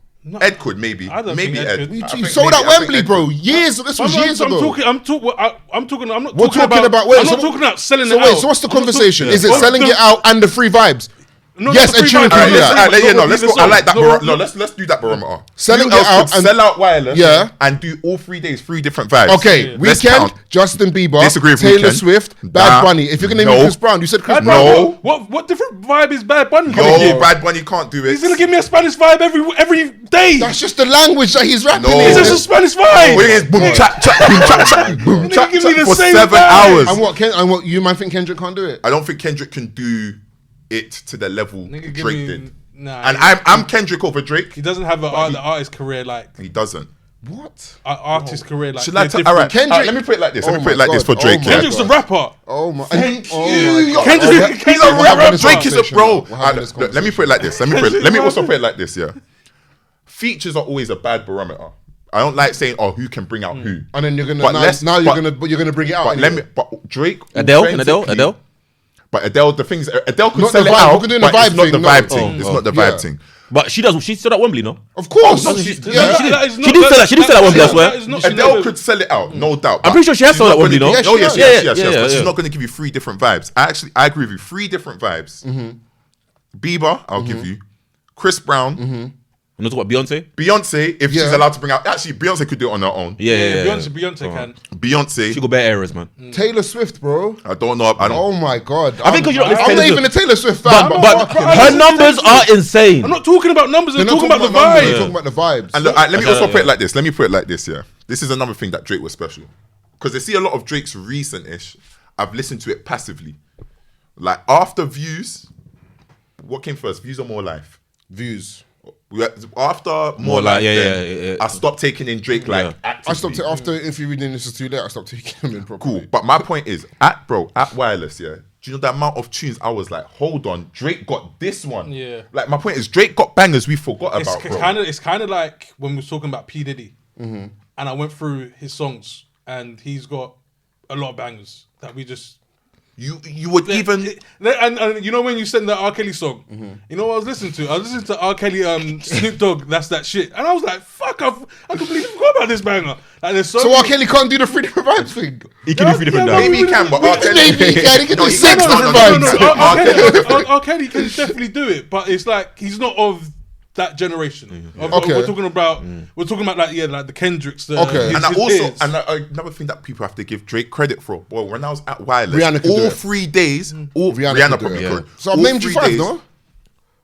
Ed could maybe. I don't Maybe think Ed Ed. could. I He think sold maybe- out I think Wembley, Ed bro. could. Years. This was years ago. I'm talking about We're talking about. I'm Wait, not so talking about selling So it wait. out. So what's the I'm not conversation? talking- Is it Well, selling the- it out and the free vibes? not Yes, the Ed free Sheeran vibes. can Alright, do let's, that. let's go. I like that. No, let's do that barometer. Selling Who it else out could and- sell out wireless. Yeah. And do all 3 days, 3 different vibes. Okay, Let's Weeknd, count. Justin Bieber, Disagree with Taylor Weeknd. Swift, Nah. Bad Bunny. If you're gonna name me No. Chris Brown, you said Chris Bad Brown. No. Bunny, what different vibe is Bad Bunny gonna Yo, give? Bad Bunny can't do it. He's gonna give me a Spanish vibe every day. That's just the language that he's rapping No. in. It's just a Spanish vibe. It is boom, chat, chat, boom, chat, chat, boom, Nigga, chat, give me chat the for same 7 vibe. hours. And what you might think Kendrick can't do it? I don't think Kendrick can do it to the level Nigga, give Drake me- did. Nah, And I'm Kendrick over Drake. he doesn't have the artist career like He doesn't. What? artist career like. Should I they're all right, different. Kendrick- let me put it like this. Let Oh me put it my like this God. for Drake. Oh my yeah? Kendrick's a rapper. Oh my! Thank oh you. my God. Kendrick- Oh, Kendrick's we're a having rapper. this Drake is a conversation bro. now. We're having this Let me put it like this. Let me also put it like this. Yeah, features are always a bad barometer. I don't like saying, "Oh, who can bring out who." And then you're gonna But you're gonna bring it out. But anyway. but Drake, Adele. authentically- But Adele, the thing is, Adele could Not sell the it vibe. out, We're doing the but it's vibe not thing, the no. vibe thing. Oh, It's oh. not the Yeah. vibe thing. But she stood at Wembley, no? Of course. That She is did not- sell that. She did sell that Wembley, I swear. that is not- Adele could sell it out, no doubt. I'm pretty sure she has she's sold not that Wembley, gonna no? give- Yeah, Oh she yes, has. yes, Yeah, yes, yeah, yes. But yeah. she's not going to give you 3 different vibes. I agree with you. 3 different vibes. Bieber, I'll give you. Chris Brown. You know, talk about Beyonce? Beyonce, if she's Yeah. allowed to bring out. Actually, Beyonce could do it on her own. Yeah. Beyonce can. Beyonce, She got better areas, man. Taylor Swift, bro. I don't know. I don't. Oh my God. I think 'cause you don't listen to I'm not Taylor even a Taylor Swift fan. But fucking her hell. numbers are insane. I'm not talking about numbers. I'm They're not talking about the numbers, vibe. they're talking about the vibes. And look, let me also put it like this. Let me put it like this. Yeah, this is another thing that Drake was special because I see a lot of Drake's recent-ish. I've listened to it passively. Like after Views, what came first? Views or More Life? Views. After More like, then, I stopped taking in Drake like actively. I stopped it after If You Reading This Is Too Late. I stopped taking him in properly. Cool, but my point is, at Wireless, yeah. Do you know the amount of tunes I was like, hold on, Drake got this one. Yeah. Like my point is, Drake got bangers we forgot about, bro. It's kind of like when we were talking about P Diddy, and I went through his songs, and he's got a lot of bangers that we just. You would even and you know when you sent the R. Kelly song, you know what I was listening to? I was listening to R. Kelly, Snoop Dogg, That's That Shit, and I was like, "Fuck, I completely forgot about this banger." Like, there's So R. Kelly can't do the 3 different vibes thing. He can do 3 different maybe he can, but R. Kelly, Maybe he can. He can do 6 no, different no, vibes. R. Kelly can definitely do it, but it's like he's not of that generation. Okay. We're talking about like the Kendricks. Okay. Another thing that people have to give Drake credit for. Well, when I was at Wireless, Rihanna could do all it. 3 days, Rihanna could do probably it, could. So I've All named you 3 5, days- no?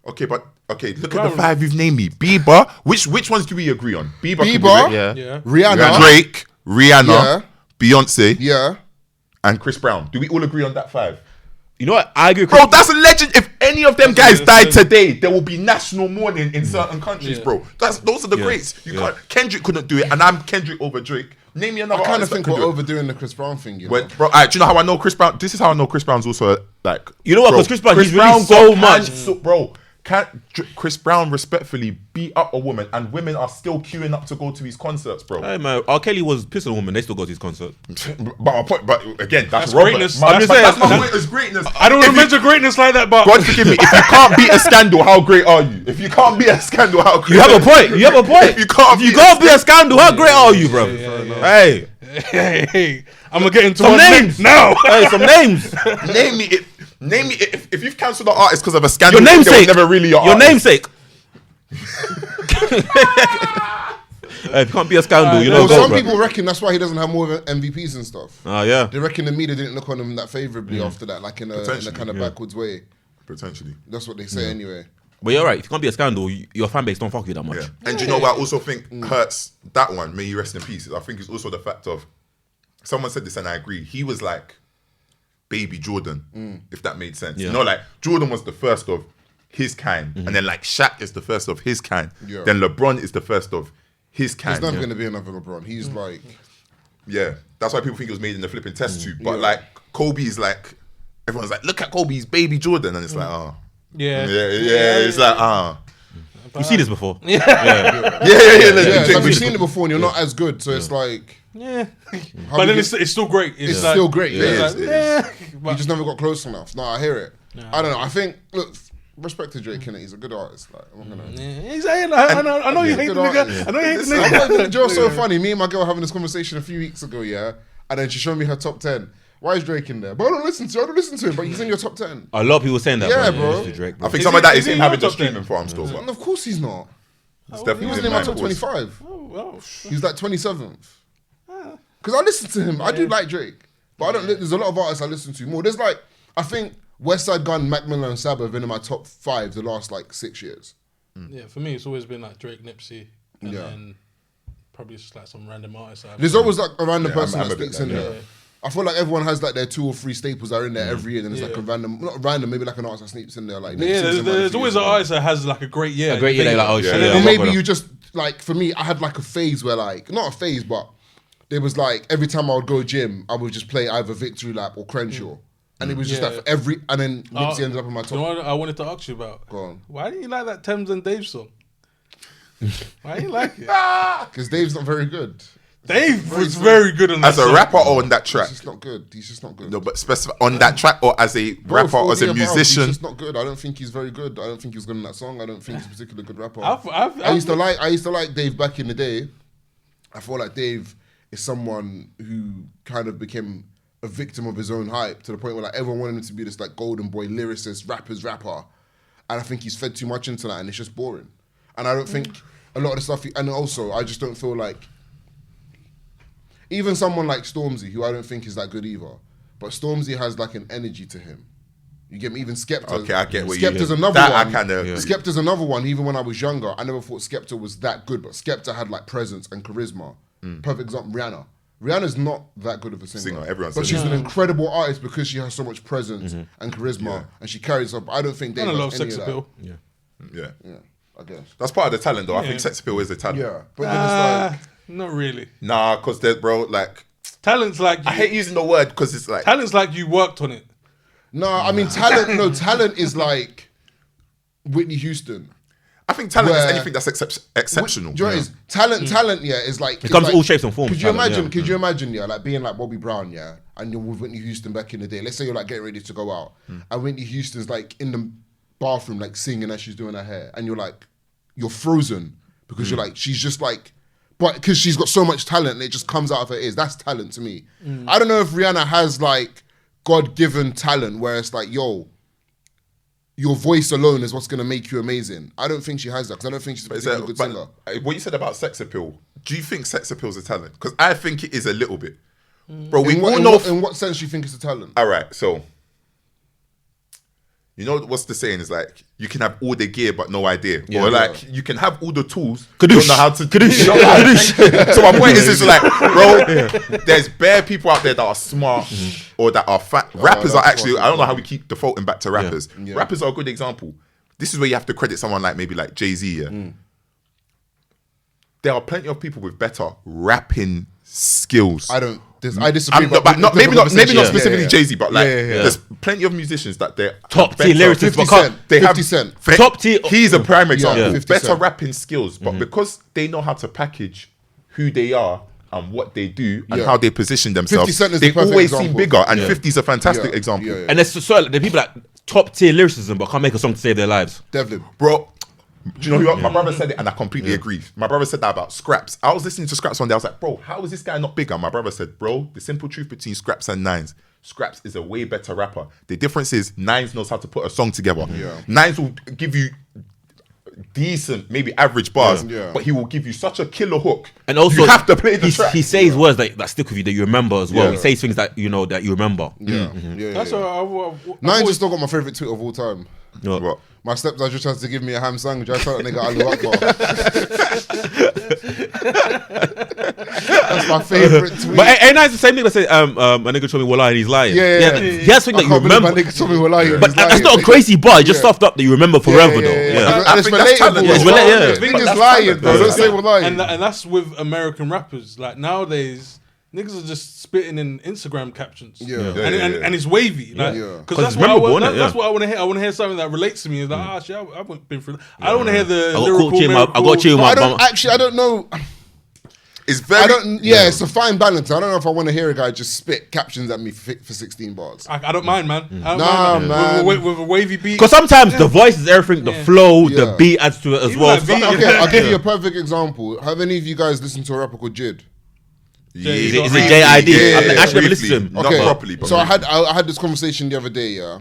Okay, look at the 5 you've named me. Bieber. Which ones do we agree on? Bieber can do Bieber. it. Yeah. Rihanna. Drake, Rihanna, Yeah. Beyonce, Yeah. and Chris Brown. Do we all agree on that 5? You know what? I agree with Bro, Chris. that's a legend. If any of them guys died today, there will be national mourning in certain countries, Yeah. bro. Those are the greats. You can't. Kendrick couldn't do it, and I'm Kendrick over Drake. Name me another. I kind of artist that think could we're do it. overdoing the Chris Brown thing, you know? When, bro, do you know how I know Chris Brown? This is how I know Chris Brown's also like. You know what? bro, Because Chris Brown, he's released so much. bro. Chris Brown respectfully beat up a woman, and women are still queuing up to go to his concerts, bro. Hey man, R. Kelly was pissing a woman. They still go to his concert. But again, that's greatness. Robert. I'm just saying, That's my point. Is greatness. I don't remember greatness like that, but God forgive me. If you can't beat a scandal, how great are you? If you can't beat a scandal, how great? You have a point. You have a point. If you can't be a scandal, how great are you, bro? Hey, hey, I'm gonna get into some one names now. Hey, some names. Name me it. Name me it. If you've cancelled an artist because of a scandal, Your namesake. they were never really your artist. namesake. Hey, if you can't be a scandal, you know. Well, go, some bro. people reckon that's why he doesn't have more MVPs and stuff. Oh yeah. They reckon the media didn't look on him that favourably after that, like in a Potentially, kind of backwards way. Potentially. That's what they say anyway. But you're right. If you can't be a scandal, your fan base don't fuck you that much. Yeah. And do you know what I also think hurts that one? May you rest in peace. I think it's also the fact of someone said this and I agree. He was like baby Jordan, if that made sense. Yeah. You know, like Jordan was the first of his kind, and then like Shaq is the first of his kind. Yeah. Then LeBron is the first of his kind. There's never going to be another LeBron. He's like, Yeah, that's why people think it was made in the flipping test tube. But like Kobe is like, everyone's like, look at Kobe's baby Jordan, and it's like, Yeah. it's like, You see this before? yeah. it's like you've seen it before and you're not as good. So it's like, Yeah. how But do then you- it's still great. it's like, still great. Yeah, Yeah, it like, is, it is. you but- just never got close enough. No, I hear it. I don't know. I think, look, respect to Drake, innit? He's a good artist. Like, I'm not gonna. Yeah, exactly. I know you hate the Good nigga. artist. I know you hate the I nigga. thought the joke's so funny. Me and my girl having this conversation a few weeks ago, yeah, and then she showed me her top 10. Why is Drake in there? But I don't listen to him. But he's in your top 10. A lot of people saying that. Yeah, bro. bro. Listen to Drake, bro. I think Is some he- of that is is he him in having your the top 10? streaming farm still. And of course he's not. It's He definitely wasn't in my top 25. Well, He's like 27th. Because I listen to him. I do like Drake. But I don't. There's a lot of artists I listen to more. There's like, I think Westside Gun, Mac Miller, and Saba have been in my top 5 the last like 6 years. yeah, for me, it's always been like Drake, Nipsey, and Yeah. then probably just like some random artist. There's always like a random Yeah, person I'm that a bit speaks in like there. that. I feel like everyone has like their 2 or 3 staples that are in there every year. And there's like Yeah. a random, not random, maybe like an artist that sneaks in there. Like Yeah, Nipsey's in one a there's few always years an ago. artist that has like a great year. A great year, they're like, oh shit. Yeah. Yeah, Or I'm maybe gonna- you just like, for me, I had like a phase where like, not a phase, but there was like every time I would go gym, I would just play either Victory Lap or Crenshaw. And it was just Yeah. that for every, and then Nipsey ended up in my You know top. what I wanted to ask you about? Go on. Why didn't you like that Thames and Dave song? Why didn't you like it? Because Dave's not very good. Dave was very good on that As a song. rapper or on that track? He's just not good. He's just not good. No, but specify on that track or as a rapper or as a musician. He's just not good. I don't think he's very good. I don't think he's good in that song. I don't think he's a particularly good rapper. I used to like Dave back in the day. I feel like Dave is someone who kind of became a victim of his own hype to the point where like everyone wanted him to be this like golden boy lyricist, rapper. And I think he's fed too much into that and it's just boring. And I don't think a lot of the stuff, and also I just don't feel like, even someone like Stormzy, who I don't think is that good either, but Stormzy has like an energy to him. You get me? Even Skepta. Okay, I get what you Skepta's mean. another That I one. kinda- Skepta's another one. Even when I was younger, I never thought Skepta was that good, but Skepta had like presence and charisma. Perfect example, Rihanna. Rihanna's not that good of a singer. Everyone but says she's that. an incredible artist because she has so much presence and charisma, and she carries up. I don't think Dave And a has lot of any sex of that. appeal. Yeah. Yeah. Yeah. I guess. That's part of the talent, though. I think sex appeal is a talent. Yeah, but then it's like not really. Nah, because bro, like Talent's like I hate using the word because it's like talent's like you worked on it. no. I mean, talent. No, talent is like Whitney Houston. I think talent is where- anything that's exceptional. Do you know what it is? Talent, yeah, is like It comes like, all shapes and forms. Could you talent, imagine? yeah. Could you imagine? Yeah, like being like Bobby Brown, yeah, and you're with Whitney Houston back in the day. Let's say you're like getting ready to go out, and Whitney Houston's like in the bathroom, like singing as she's doing her hair, and you're frozen because you're like she's just like, but because she's got so much talent, and it just comes out of her ears. That's talent to me. I don't know if Rihanna has like God-given talent where it's like, yo, your voice alone is what's going to make you amazing. I don't think she has that because I don't think she's a particularly good singer. What you said about sex appeal, do you think sex appeal is a talent? Because I think it is a little bit. Bro, we all know... In what sense do you think it's a talent? All right, so... You know what's the saying is like, you can have all the gear but no idea. Or like, you can have all the tools, but don't know how to... So my point is just like, bro, there's bare people out there that are smart or that are fat. Rappers are actually... I don't know how we keep defaulting back to rappers. Yeah. Rappers are a good example. This is where you have to credit someone like maybe like Jay-Z, yeah? There are plenty of people with better rapping skills. I disagree. But maybe not specifically Yeah. Jay-Z, but like Yeah. there's plenty of musicians that they're Top tier better. lyricists, 50 but can't- Cent. They 50 have Cent. Top tier- He's a prime example. Yeah. 50 Better Cent. rapping skills, but because they know how to package who they are and what they do and Yeah. how they position themselves, 50 Cent is they the perfect always seem example. bigger. And Yeah. 50's a fantastic Yeah. example, Yeah. And there's the people that top tier lyricism but can't make a song to save their lives. Devlin. bro. Do you know who? My brother said it, and I completely agree. My brother said that about Scraps. I was listening to Scraps one day. I was like, bro, how is this guy not bigger? My brother said, bro, the simple truth between Scraps and Nines. Scraps is a way better rapper. The difference is Nines knows how to put a song together. Yeah. Nines will give you decent, maybe average bars, Yeah. but he will give you such a killer hook. And also, you have to play the track. he says words that stick with you, that you remember as well. Yeah. He says things that you know that you remember. Yeah. That's what Nines is still got my favorite tweet of all time. What? My stepdad just tries to give me a ham sandwich. I told that nigga Allahu Akbar. That's my favorite tweet. But ain't nice the same thing that say a nigga told me well and he's lying. Yeah. He has something that you I can't believe remember. my nigga told me we're lying. But that's not a crazy bar. It's just Yeah. stuffed up that you remember forever though. Yeah. I And it's think that's talent, relatable. though. It's relatable, yeah. Niggas That's lying, talent, bro. though. Don't say we're lying. and that's with American rappers. Like nowadays, niggas are just spitting in Instagram captions. Yeah. And it's wavy. Like, Yeah. Because 'Cause that's it's what I memorable, want. innit? That's Yeah. what I want to hear. I want to hear something that relates to me. It's like, shit, I haven't been through that. I don't want to hear the I got lyrical. caught cheating my- I got miracle- cheated my I bum. don't know. It's very. It's a fine balance. I don't know if I want to hear a guy just spit captions at me for 16 bars. I don't mind, man. I don't Nah, mind, man. With a wavy beat. Because sometimes the voice is everything, the flow, the Yeah. beat adds to it as Even well. like beat- Okay, I'll give you a perfect example. Have any of you guys listened to a rapper called Jid? Yeah. Is it JID? I've actually never listened to him. Not Okay, properly, but so I had this conversation the other day. Yeah,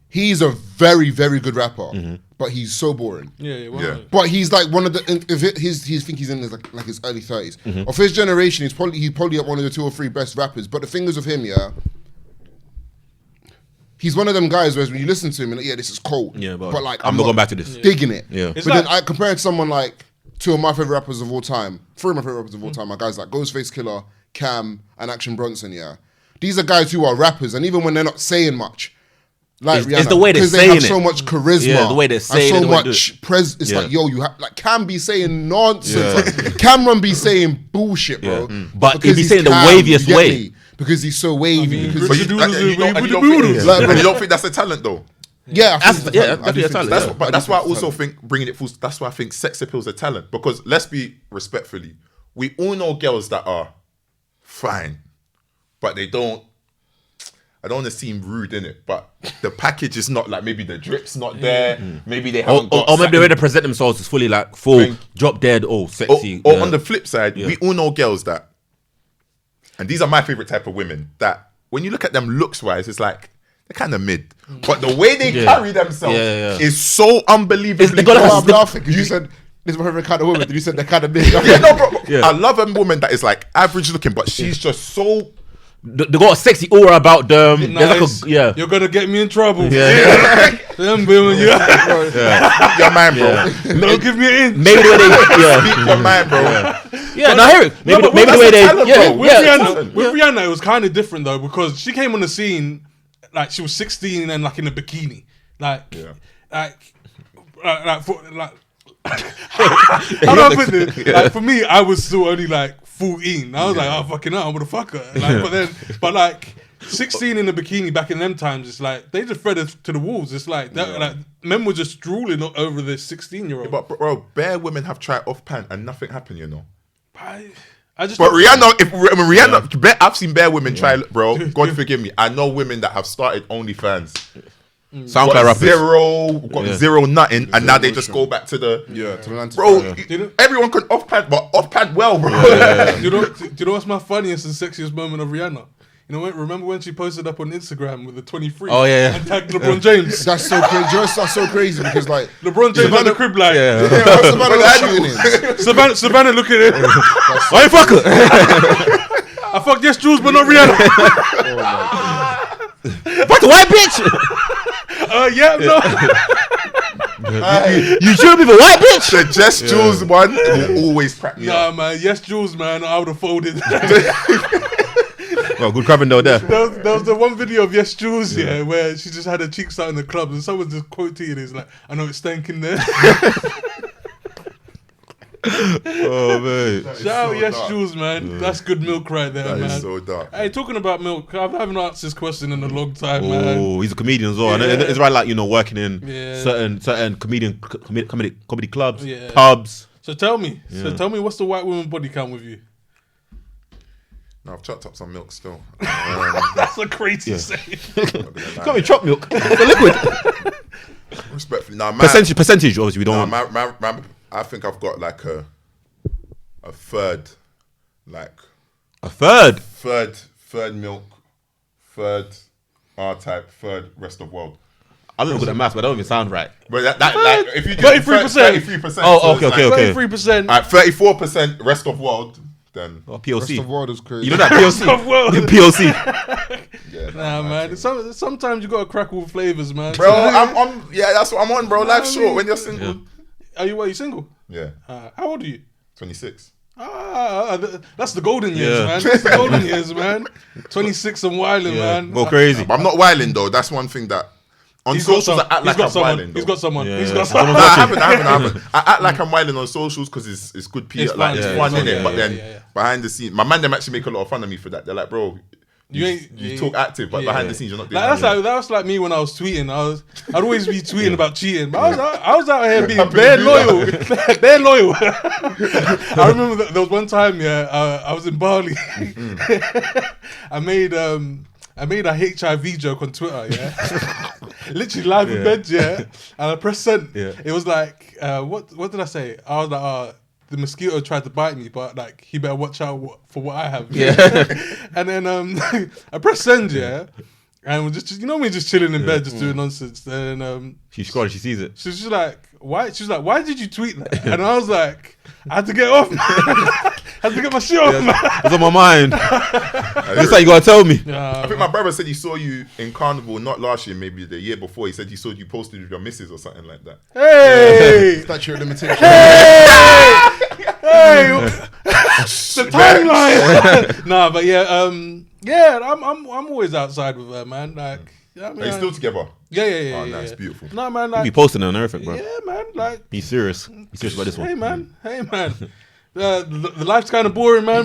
he's a very very good rapper, but he's so boring. Yeah. Yeah. But he's like one of the. He's in his like his early 30s. Of his generation, he's probably one of the 2 or 3 best rappers. But the thing is with him, yeah, he's one of them guys where when you listen to him, and like, yeah, this is cold. Yeah, but like I'm not going back to this. digging it. Yeah. It's But then like- I compare it to someone like 2 of my favorite rappers of all time, 3 of my favorite rappers of all time are guys like Ghostface Killer, Cam, and Action Bronson. Yeah, these are guys who are rappers, and even when they're not saying much. Like It's the way they're because they saying have it. so much charisma, Yeah, the way they're saying it, and the so way they do much It's Yeah. like, yo, you have like Cam be saying nonsense. Like, Cameron be saying bullshit, bro. But Because he'd be he's saying the Cam, waviest you get way. me? Because he's so wavy. because But he's- you, Doodles and you and don't, and with you the don't doodles. think, Like, and bro. you don't think that's a talent though. yeah, I think it's a yeah, talent. I do definitely a think talent, it's yeah. But that's why I think it's a also talent. think bringing it full. That's why I think sex appeal is a talent, because let's be respectfully, we all know girls that are fine, but they don't. I don't want to seem rude in it, but the package is not like, maybe the drip's not there, maybe they haven't got Or maybe the way satin- they present themselves is fully like full, Thing. drop dead, or, sexy. or yeah. on the flip side, we all know girls that, and these are my favorite type of women, that when you look at them looks wise, it's like they're kind of mid, but the way they Yeah. carry themselves Yeah. is so unbelievably. They got Oh, like I'm laughing because you said this is my favorite kind of woman. Then you said they're kind of big. Yeah, no, bro. Yeah. I love a woman that is like average looking, but she's just so. they got a sexy aura about them. There's like Nice. a, yeah. You're gonna get me in trouble. Yeah. Them women, Your man, bro. Don't give me an inch. Maybe the way they, yeah, Speak your man, bro. yeah. No, I hear it. Maybe, No, but maybe the that's way a they, talent, yeah, bro. With yeah. Rihanna, it was kind of different though, because she came on the scene like she was 16 and like in a bikini, like how do I put this? Like for me, I was still only like 14. I was like, oh fucking hell, I'm gonna fuck her. Like, but like 16 in a bikini back in them times, it's like they just fed us to the wolves. It's like that, like men were just drooling over this 16-year-old. But bro, bare women have tried off pant and nothing happened, you know. I just. But Rihanna, I've seen bare women try, bro. God forgive me. I know women that have started OnlyFans. SoundCloud Got rappers. zero nothing, and now they just go back to the to the bro. Everyone can off pad, but off pad well, bro. Do you know what's my funniest and sexiest moment of Rihanna? You know, remember when she posted up on Instagram with the 23? Oh, yeah. And tagged LeBron James. That's so crazy. That's so crazy because like LeBron James at the crib like, what's the matter with shooting? Savannah looking at it. Why you fuck her? I fucked Yes Jules, but not Rihanna. Fuck the white bitch. Yeah, no. You should be the white bitch. The Just Jules one will always crack me Nah, up. man. Yes Jules, man. I would have folded. Well, good crabbing though there. There was the one video of Yes Jules, where she just had her cheeks out in the club, and someone just quoted it. It's like, I know it's stanking there. Oh man. Shout out so Yes dark. Jules, man. That's good milk right there, That man. is so dark. Hey, talking about milk, I haven't asked this question in a long time, man. Oh, he's a comedian as well. Yeah. And it's right, like, you know, working in Yeah. certain comedy clubs, Yeah. pubs. So tell me, what's the white woman body count with you? No, I've chopped up some milk still. That's a crazy saying. Can't be chopped milk. It's a liquid. Respectfully, nah, man. Percentage, obviously, we don't want. I think I've got like a third, like A third. third milk, third R-type, third rest of world. I don't know the maths, but that don't even sound right. But that like if you do 33%. 33%. Oh, okay. 33%. At 34% rest of world, then Oh, Rest POC. of world is crazy. You know that POC? of world. POC. yeah, Nah, man. Sometimes you gotta crackle with flavors, man. bro, I'm that's what I'm on, bro. Life's short when you're single. Are you single? Yeah, How old are you? 26. That's the golden years, Yeah. man. That's the golden years, man. 26 and wilding, man. Go crazy. But I'm not wilding though. That's one thing that on socials I act like I'm wilding. He's got someone. Yeah, He's yeah. got someone. No, I haven't. I act like I'm wilding on socials because it's good PR, It's like fun, it's yeah, fun, it's fun, innit? yeah, But yeah, then yeah. behind the scenes, my man them actually make a lot of fun of me for that. They're like, bro, you talk active, but behind the scenes you're not doing Like, that. that's like me when I was tweeting. I'd always be tweeting about cheating, but I was out here being Happy to bare do loyal, bare loyal. I remember there was one time, I was in Bali. I made a HIV joke on Twitter, literally live in bed, and I pressed send. Yeah. It was like, what did I say? I was like, the mosquito tried to bite me, but like he better watch out for what I have. And then I pressed send, and we're just we're just chilling in bed, just doing nonsense. Then She scrolls, she sees it. she's just like, why? She's like, why did you tweet that? And I was like, I had to get off, man. I had to get my shit off, man. It's on my mind. That's how you gotta tell me. I think my brother said he saw you in Carnival, not last year, maybe the year before. He said he saw you posted with your missus or something like that. Hey, Statute of limitation. hey, the timeline. Nah, but I'm always outside with her, man. Like, Are you still together? Yeah. Oh, nice, beautiful. Nah, man, You like, be posting it and everything, bro. yeah, man, like, Be serious. Be serious about this one. hey, man. The life's kind of boring, man.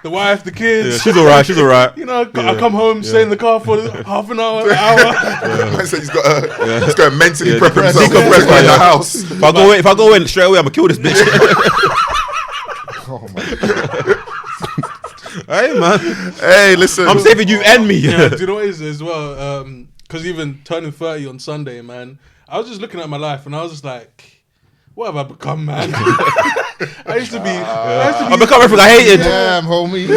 The wife, the Yeah, kids. she's alright. You know, I come home, stay in the car for half an hour. Man said he's got to mentally prep himself for decompress, in the yeah. house. If I go in straight away, I'm gonna kill this bitch. Oh my god. Hey man, Hey, listen. I'm saving you and me. Yeah, do you know what it is as well? Because even turning 30 on Sunday, man, I was just looking at my life and I was just like, what have I become, man? I used to be. I become everything I hated. Damn, homie. You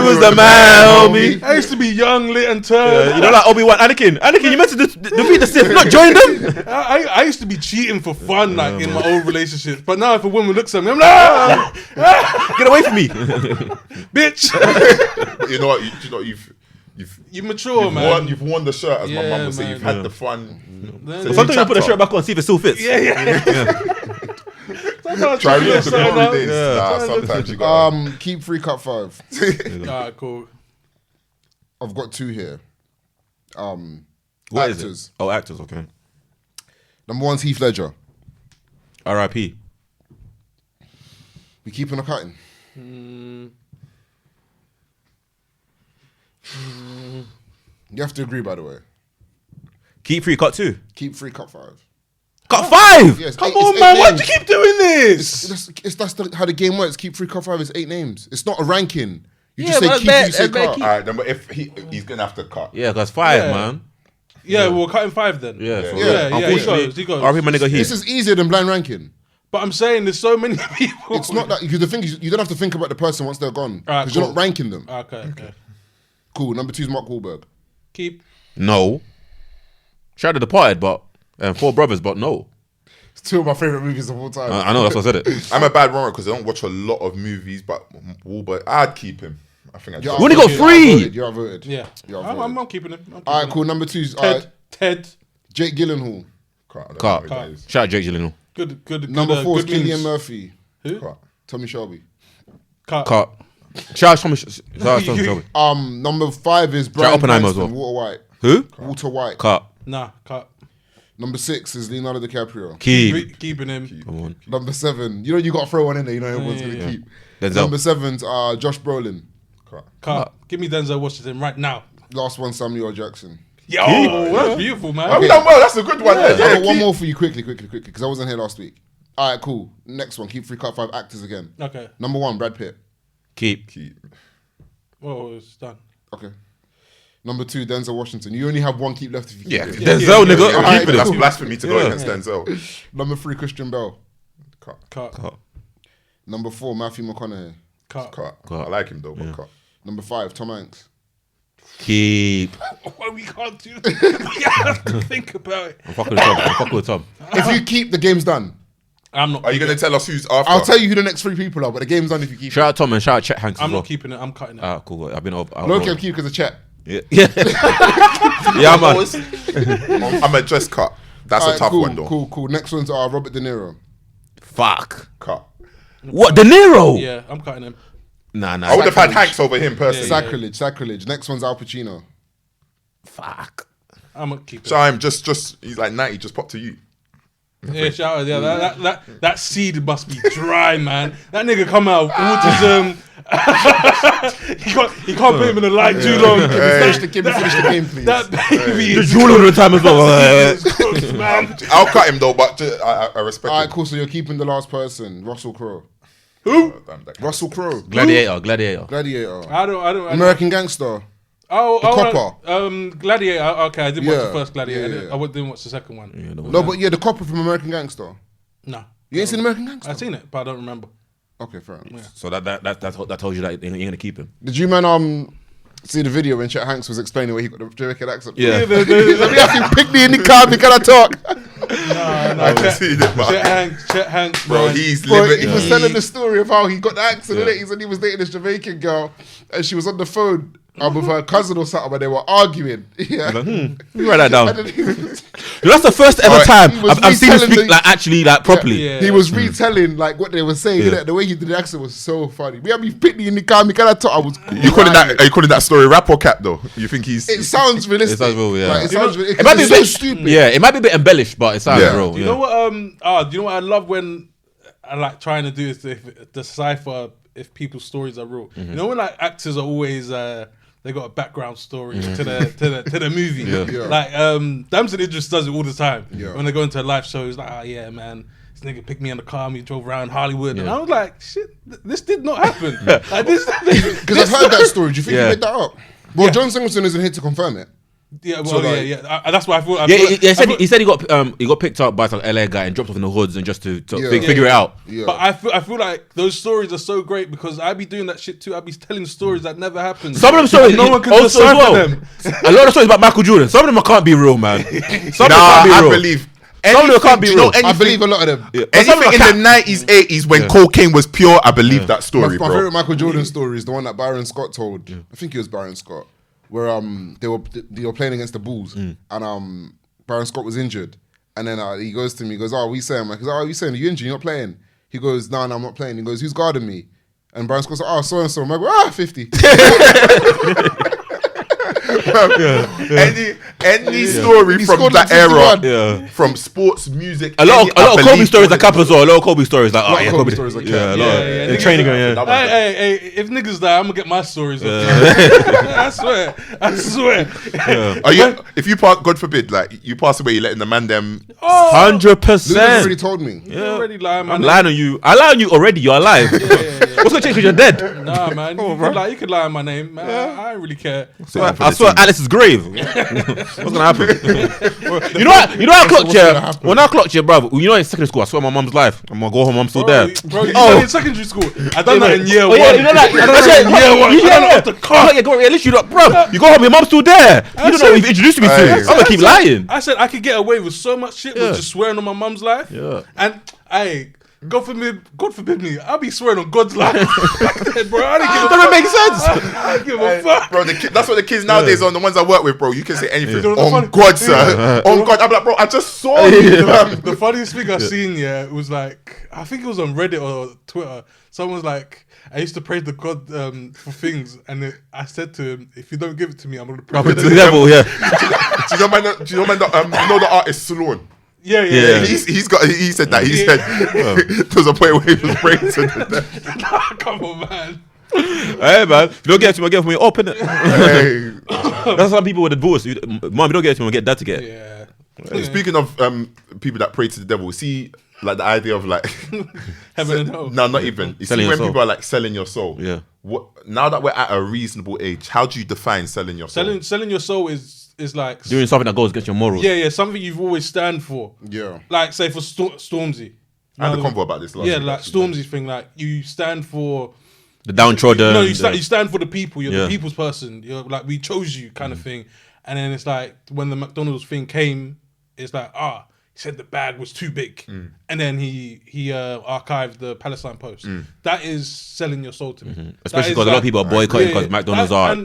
was the man, homie. I used to be young, lit, and turned. You know, like Obi-Wan, Anakin, you meant to defeat the Sith, not join them. I used to be cheating for fun, like in my old relationships. But now, if a woman looks at me, I'm like, Get away from me. bitch. But you know what? You mature, man. You've worn the shirt, as my Yeah, mum would say. man. You've had the fun. Then- Sometimes you put the shirt back on, see if it still fits. Yeah. Sometimes Try you real get to something glory up. days. Yeah. Nah, sometimes you got. Keep 3 cut 5. Alright, cool. I've got 2 here. What is Actors. it? Oh, actors, okay. Number 1's Heath Ledger. R.I.P. We keeping or cutting? You have to agree, by the way. Keep 3, cut 2. Keep 3, cut 5. Cut 5. Yes, Come on, man. Why do you keep doing this? How the game works. Keep 3, cut 5 is 8 names. It's not a ranking. You Yeah, just say but keep, that's you say bare cut. keep. All right, then, but if he's gonna have to cut. Yeah, that's 5, Yeah. man. Yeah, we're cutting 5 then. Yeah, Yeah. so Yeah, unfortunately, he goes. R.I.P. my nigga This Heath. is easier than blind ranking. But I'm saying there's so many people. It's not that, because the thing is, you don't have to think about the person once they're gone. Because Alright, you're cool. not ranking them. Okay. Cool. Number 2 is Mark Wahlberg. Keep. No. Shout out to Departed, but and Four Brothers, but no. It's 2 of my favorite movies of all time. I know that's what I said it. I'm a bad runner because I don't watch a lot of movies, but Wahlberg, I'd keep him. I think I'd You're keep We only him. got 3. You're outvoted. Yeah. You're I'm outvoted. keeping him. All right, cool. Number 2 is Ted. Jake Gyllenhaal. Cut, I don't Cut. know who that is. Shout out Jake Gyllenhaal. Good. Number 4 is good memes. Cillian Murphy. Who? Cut. Tommy Shelby. Cut. Cut. Shout out Tommy Shelby. Number 5 is Brian Oppenheimer as Cranston, well. Walter White. Who? Walter White. Cut. Nah, cut. Number 6 is Leonardo DiCaprio. Keep. Keeping him. Come on. Number 7, you got to throw one in there. You know everyone's Yeah, gonna yeah. keep. Denzel. Number 7's Josh Brolin. Cut. Give me Denzel Washington right now. Last one, Samuel L. Jackson. Yo, that's beautiful, man. Oh, we done well. That's a good one. I Yeah, got one keep- more for you quickly, because I wasn't here last week. All right, cool. Next one, keep 3, cut 5 actors again. Okay. Number 1, Brad Pitt. Keep. Whoa, it's done. Okay. Number 2, Denzel Washington. You only have 1 keep left if you keep Yeah. it. Denzel, nigga. Yeah, I'm keeping that's it. blasphemy to go Yeah. against Denzel. Number 3, Christian Bale. Cut. Number 4, Matthew McConaughey. Cut. I like him though, but cut. Number 5, Tom Hanks. Keep. Why we can't do that? We have to think about it. I'm fucking with Tom. If you keep, the game's done. I'm not. Are you gonna tell us who's after? I'll tell you who the next 3 people are, but the game's done if you keep Shout out Tom and shout out Chet Hanks as I'm well. not keeping it. I'm cutting it. Ah, cool. I've been over. it. Loki, I'm keep because of Chet. Yeah. Yeah, man. I'm a just cut. That's a Alright, tough cool, one though. Cool. Next one's Robert De Niro. Fuck. Cut. What? De Niro? Yeah, I'm cutting him. Nah. I would have had Sacrilege. Hanks over him personally. Sacrilege. Next one's Al Pacino. Fuck. I'm gonna keep it. So I'm just he's like 90, just pop to you. Yeah, shout out. Yeah, that seed must be dry, man. That nigga come out with autism. he can't put him in the light too long. Finish the game, please. That baby You're is drooling all the time as well. cooked, man. I'll cut him though, but I respect All right, him. cool. So you're keeping the last person, Russell Crowe. Damn, that guy. Russell Crowe. Gladiator. Gladiator. I don't. American Gangster. Copper. Gladiator. Okay, I did watch Yeah, the first Gladiator. yeah. I didn't watch the second one. No, but the copper from American Gangster. No, You ain't seen American Gangster? I've seen it, but I don't remember. Okay, fair enough. So that tells you that you're gonna keep him. Did you man see the video when Chet Hanks was explaining where he got the Jamaican accent? Yeah. He's like, "Me have to pick me in the car, me can I talk?" I haven't seen it, but Chet Hanks, bro, man. he's Bro, living. he was telling the story of how he got the accent in it. He said he was dating this Jamaican girl and she was on the phone with her cousin or something, and they were arguing. Yeah. Let me write that down. And then he was- That's the first ever Alright, time he was I've seen him retelling speak the- actually properly. Yeah. He was retelling like what they were saying. Yeah. innit? The way he did the accent was so funny. Me and me picked me in the car. Me can I talk? I was. You calling that? Are you calling that story rap or cap though? You think he's? It sounds realistic. It sounds real, yeah. Like, it sounds real. It might be a It's so bit stupid. Yeah, it might be a bit embellished, but it sounds Yeah. real. Do you know what? Do you know what I love when I like trying to do is decipher if people's stories are real. You know when like actors are always they got a background story to the movie. Yeah. Like Damson Idris does it all the time. Yeah. When they go into a live show, he's like, oh yeah, man. This nigga picked me in the car, we drove around Hollywood, and I was like, shit, this did not happen. Like, Because I've heard that story. Do you think Yeah. he made that up? Well, Yeah. John Singleton isn't here to confirm it. Yeah, well, So, like- yeah. That's why I thought. He said he got picked up by some LA guy and dropped off in the hoods and just to Yeah. figure it out. Yeah. But I feel like those stories are so great because I be doing that shit too. I be telling stories that never happened. Some of them stories, no one can also as decipher well. them. A lot of stories about Michael Jordan. Some of them can't be real, man. Some of them can't be I real. believe. Some of them can't be Do you know real. I believe a lot of them. But some of Anything them in the 90s, 80s when cocaine was pure, I believe that My story, bro. favorite Michael Jordan story is the one that Byron Scott told. I think it was Byron Scott, where they were playing against the Bulls, and Byron Scott was injured, and then he goes to me, he goes, "Oh, we saying?" I goes, "Oh, you saying? Are you injured? You're not playing?" He goes, "No, I'm not playing." He goes, "Who's guarding me?" And Byron Scott's like, "Oh, so and so." I'm like, "50." Any story He from scored that like 51. era, from sports, music, A lot of Kobe believe stories all are cap as well. A lot of Kobe stories like, lot of yeah, Kobe Kobe stories are cap. Yeah, a lot. Yeah, The niggas training, are- yeah. That one's Hey, if niggas die, I'm gonna get my stories. I swear. Are you? If you pass, God forbid, like you pass away, you letting the man them. 100%. Lucas already told me. You already lying, man. I'm lying on you. I lie on you already. You're alive. What's gonna change because you're dead? Nah, man. You could lie on my name. Man, I don't really care. I saw Alice's grave. What's gonna happen? you know I clocked what's you. gonna happen? When I clocked you, bro. You know in secondary school, I swear my mum's life. I'm gonna go home. I'm still there. Bro, you Oh. know in secondary school. I done that in year Oh one. yeah, you know that. I done that in year one. I done that off the car. Yeah, go. Yeah, literally, bro. You go home. Your mum's still there. You don't know what you've introduced me to. Hey. I'm gonna keep lying. I said I could get away with so much shit with just swearing on my mum's life. Yeah. And God forbid me, I'll be swearing on God's life. Bro, I didn't give a Doesn't fuck. make sense. I don't give a fuck. Bro, that's what the kids nowadays are. The ones I work with, bro. You can say anything. You know the On funny- God, sir. On God. I'm like, bro, I just saw you. The funniest thing I seen, it was like, I think it was on Reddit or Twitter. Someone's like, I used to pray to God for things, and I said to him, if you don't give it to me, I'm gonna pray To to the devil, yeah. Do you know, man, you know the artist Sloan? Yeah. He said that. He said there was a point where he was praying to the devil. Come on, man. Hey man, if you don't get it to me, I'll get it from you. Open it. Hey. That's how people with divorce. Mom, you don't get it to me, I'll get dad to get it. Yeah. Speaking of people that pray to the devil, see like the idea of like Heaven and hell. no, not even. You Selling see your when soul. people are like selling your soul. Yeah. What now that we're at a reasonable age, how do you define selling your soul? Selling your soul is like Doing something that goes against your morals. yeah, something you've always stand for. Yeah. Like say for Stormzy. I had a convo about this last Yeah, week, like actually. Stormzy's thing, like you stand for The downtrodden. No, you stand for the people. You're Yeah. the people's person. You're like we chose you, kind of thing. And then it's like when the McDonald's thing came, it's like he said the bag was too big, and then he archived the Palestine post. That is selling your soul to me. That Especially is because a lot of people are boycotting because McDonald's are.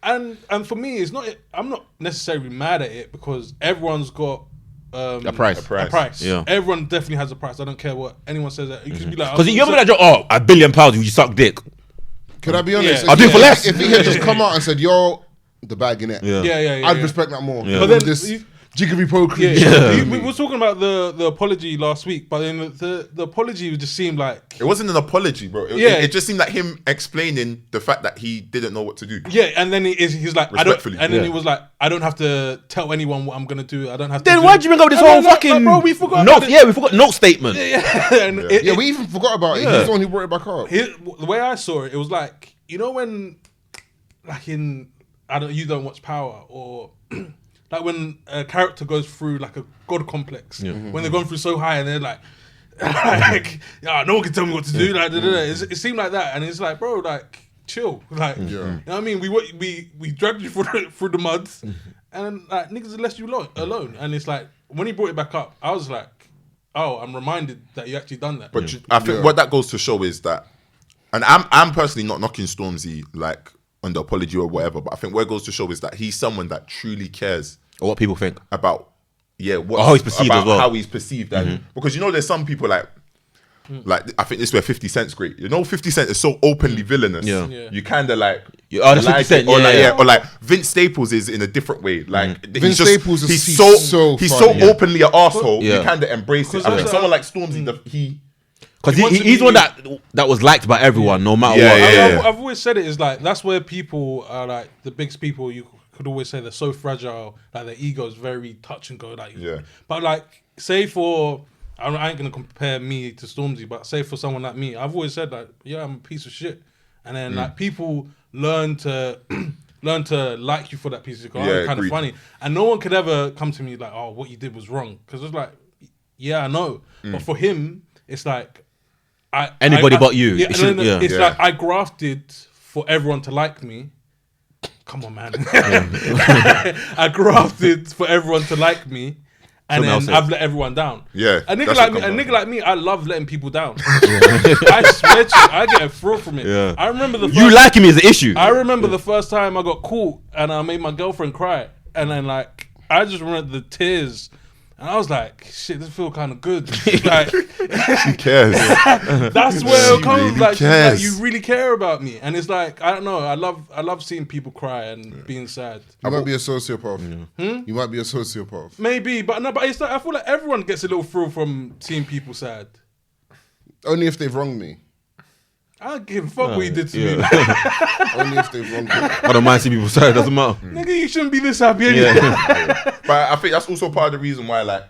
And for me, it's not. I'm not necessarily mad at it because everyone's got. A price. A price. Yeah. Everyone definitely has a price. I don't care what anyone says. That you could be like, Because you ever that joke, £1 billion if you suck dick. Could I be honest? Yeah. I'll do it for less. If he had just come out and said, "Yo, the bag in it," Yeah. I'd respect that more. Yeah. But But then then this you- jiggery pokery. Yeah. We were talking about the apology last week, but then the apology just seemed like It wasn't an apology, bro. It just seemed like him explaining the fact that he didn't know what to do. and then he's like I don't, Respectfully. and then Yeah. he was like I don't have to tell anyone what I'm gonna do. I don't have to. Then do why'd you bring up this And whole then, fucking bro? We forgot. note? about it. Yeah, we forgot note statement. And Yeah, we even forgot about it. He's the one who brought it back up. the way I saw it, it was like when like in you don't watch Power or. Like when a character goes through like a god complex, when they're going through so high and they're like, no one can tell me what to do. Like, it seemed like that, and it's like, bro, like, chill. Like, you know what I mean? We dragged you through the mud, and like niggas left you alone. And it's like when he brought it back up, I was like, oh, I'm reminded that you actually done that. But I think what that goes to show is that, and I'm personally not knocking Stormzy like on the apology or whatever, but I think what it goes to show is that he's someone that truly cares Or what people think. about How he's perceived about as well. how he's perceived, and because there's some people like I think this is where 50 Cent's great. 50 Cent is so openly villainous. Yeah. You kind of like that's 50 Cent, it, or yeah. or like Vince Staples is in a different way. Like Vince Staples is he's so he's funny. so openly an arsehole. Yeah. You kind of embrace it. I think someone like Stormzy, Because He wants to he's be- one that was liked by everyone, no matter Yeah, what. yeah. I've always said it is like that's where people are like the biggest people. You could always say they're so fragile, like their ego is very touch and go. Like, but like say for I ain't gonna compare me to Stormzy, but say for someone like me, I've always said like, yeah, I'm a piece of shit, and then like people learn to like you for that piece of shit. Yeah, I'm kind of agreed. funny, and no one could ever come to me like, oh, what you did was wrong, because it's like, yeah, I know, but for him, it's like. Anybody but you. Yeah, It should- and then yeah. it's Yeah. like I grafted for everyone to like me. Come on, man. I grafted for everyone to like me, and Someone else then said. I've let everyone down. Yeah, a nigga that's like what me, a comes nigga down. like me, I love letting people down. I swear to you, I get a thrill from it. Yeah. I remember the You first, liking me is the issue. I remember the first time I got caught and I made my girlfriend cry, and then like I just remember the tears And I was like, shit, this feel kind of good. Like, She cares. that's where it comes. really Like, she's like, cares. you really care about me, and it's like, I don't know. I love seeing people cry and being sad. You might be a sociopath. You might be a sociopath. Maybe, but no, but it's like, I feel like everyone gets a little thrill from seeing people sad. Only if they've wronged me. I don't give a fuck what you did to me. Only if they've wronged me. I don't mind seeing people sad. It doesn't matter. Nigga, you shouldn't be this happy anyway. But I think that's also part of the reason why, like,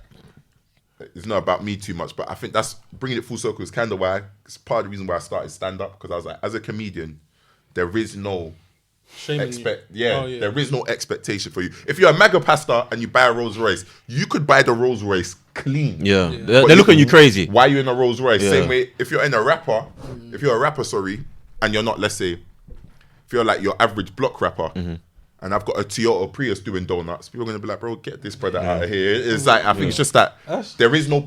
it's not about me too much, but I think that's bringing it full circle is kind of why, it's part of the reason why I started stand up, because I was like, as a comedian, there is no Shaming you. there is no expectation for you. If you're a mega pastor and you buy a Rolls Royce, you could buy the Rolls Royce clean. Yeah. They're looking at you crazy. Why are you in a Rolls Royce? Yeah. Same way, if you're a rapper, and you're not, let's say, if you're like your average block rapper, and I've got a Toyota Prius doing donuts, people are gonna be like, bro, get this brother out of here. It's like, I think it's just that there is no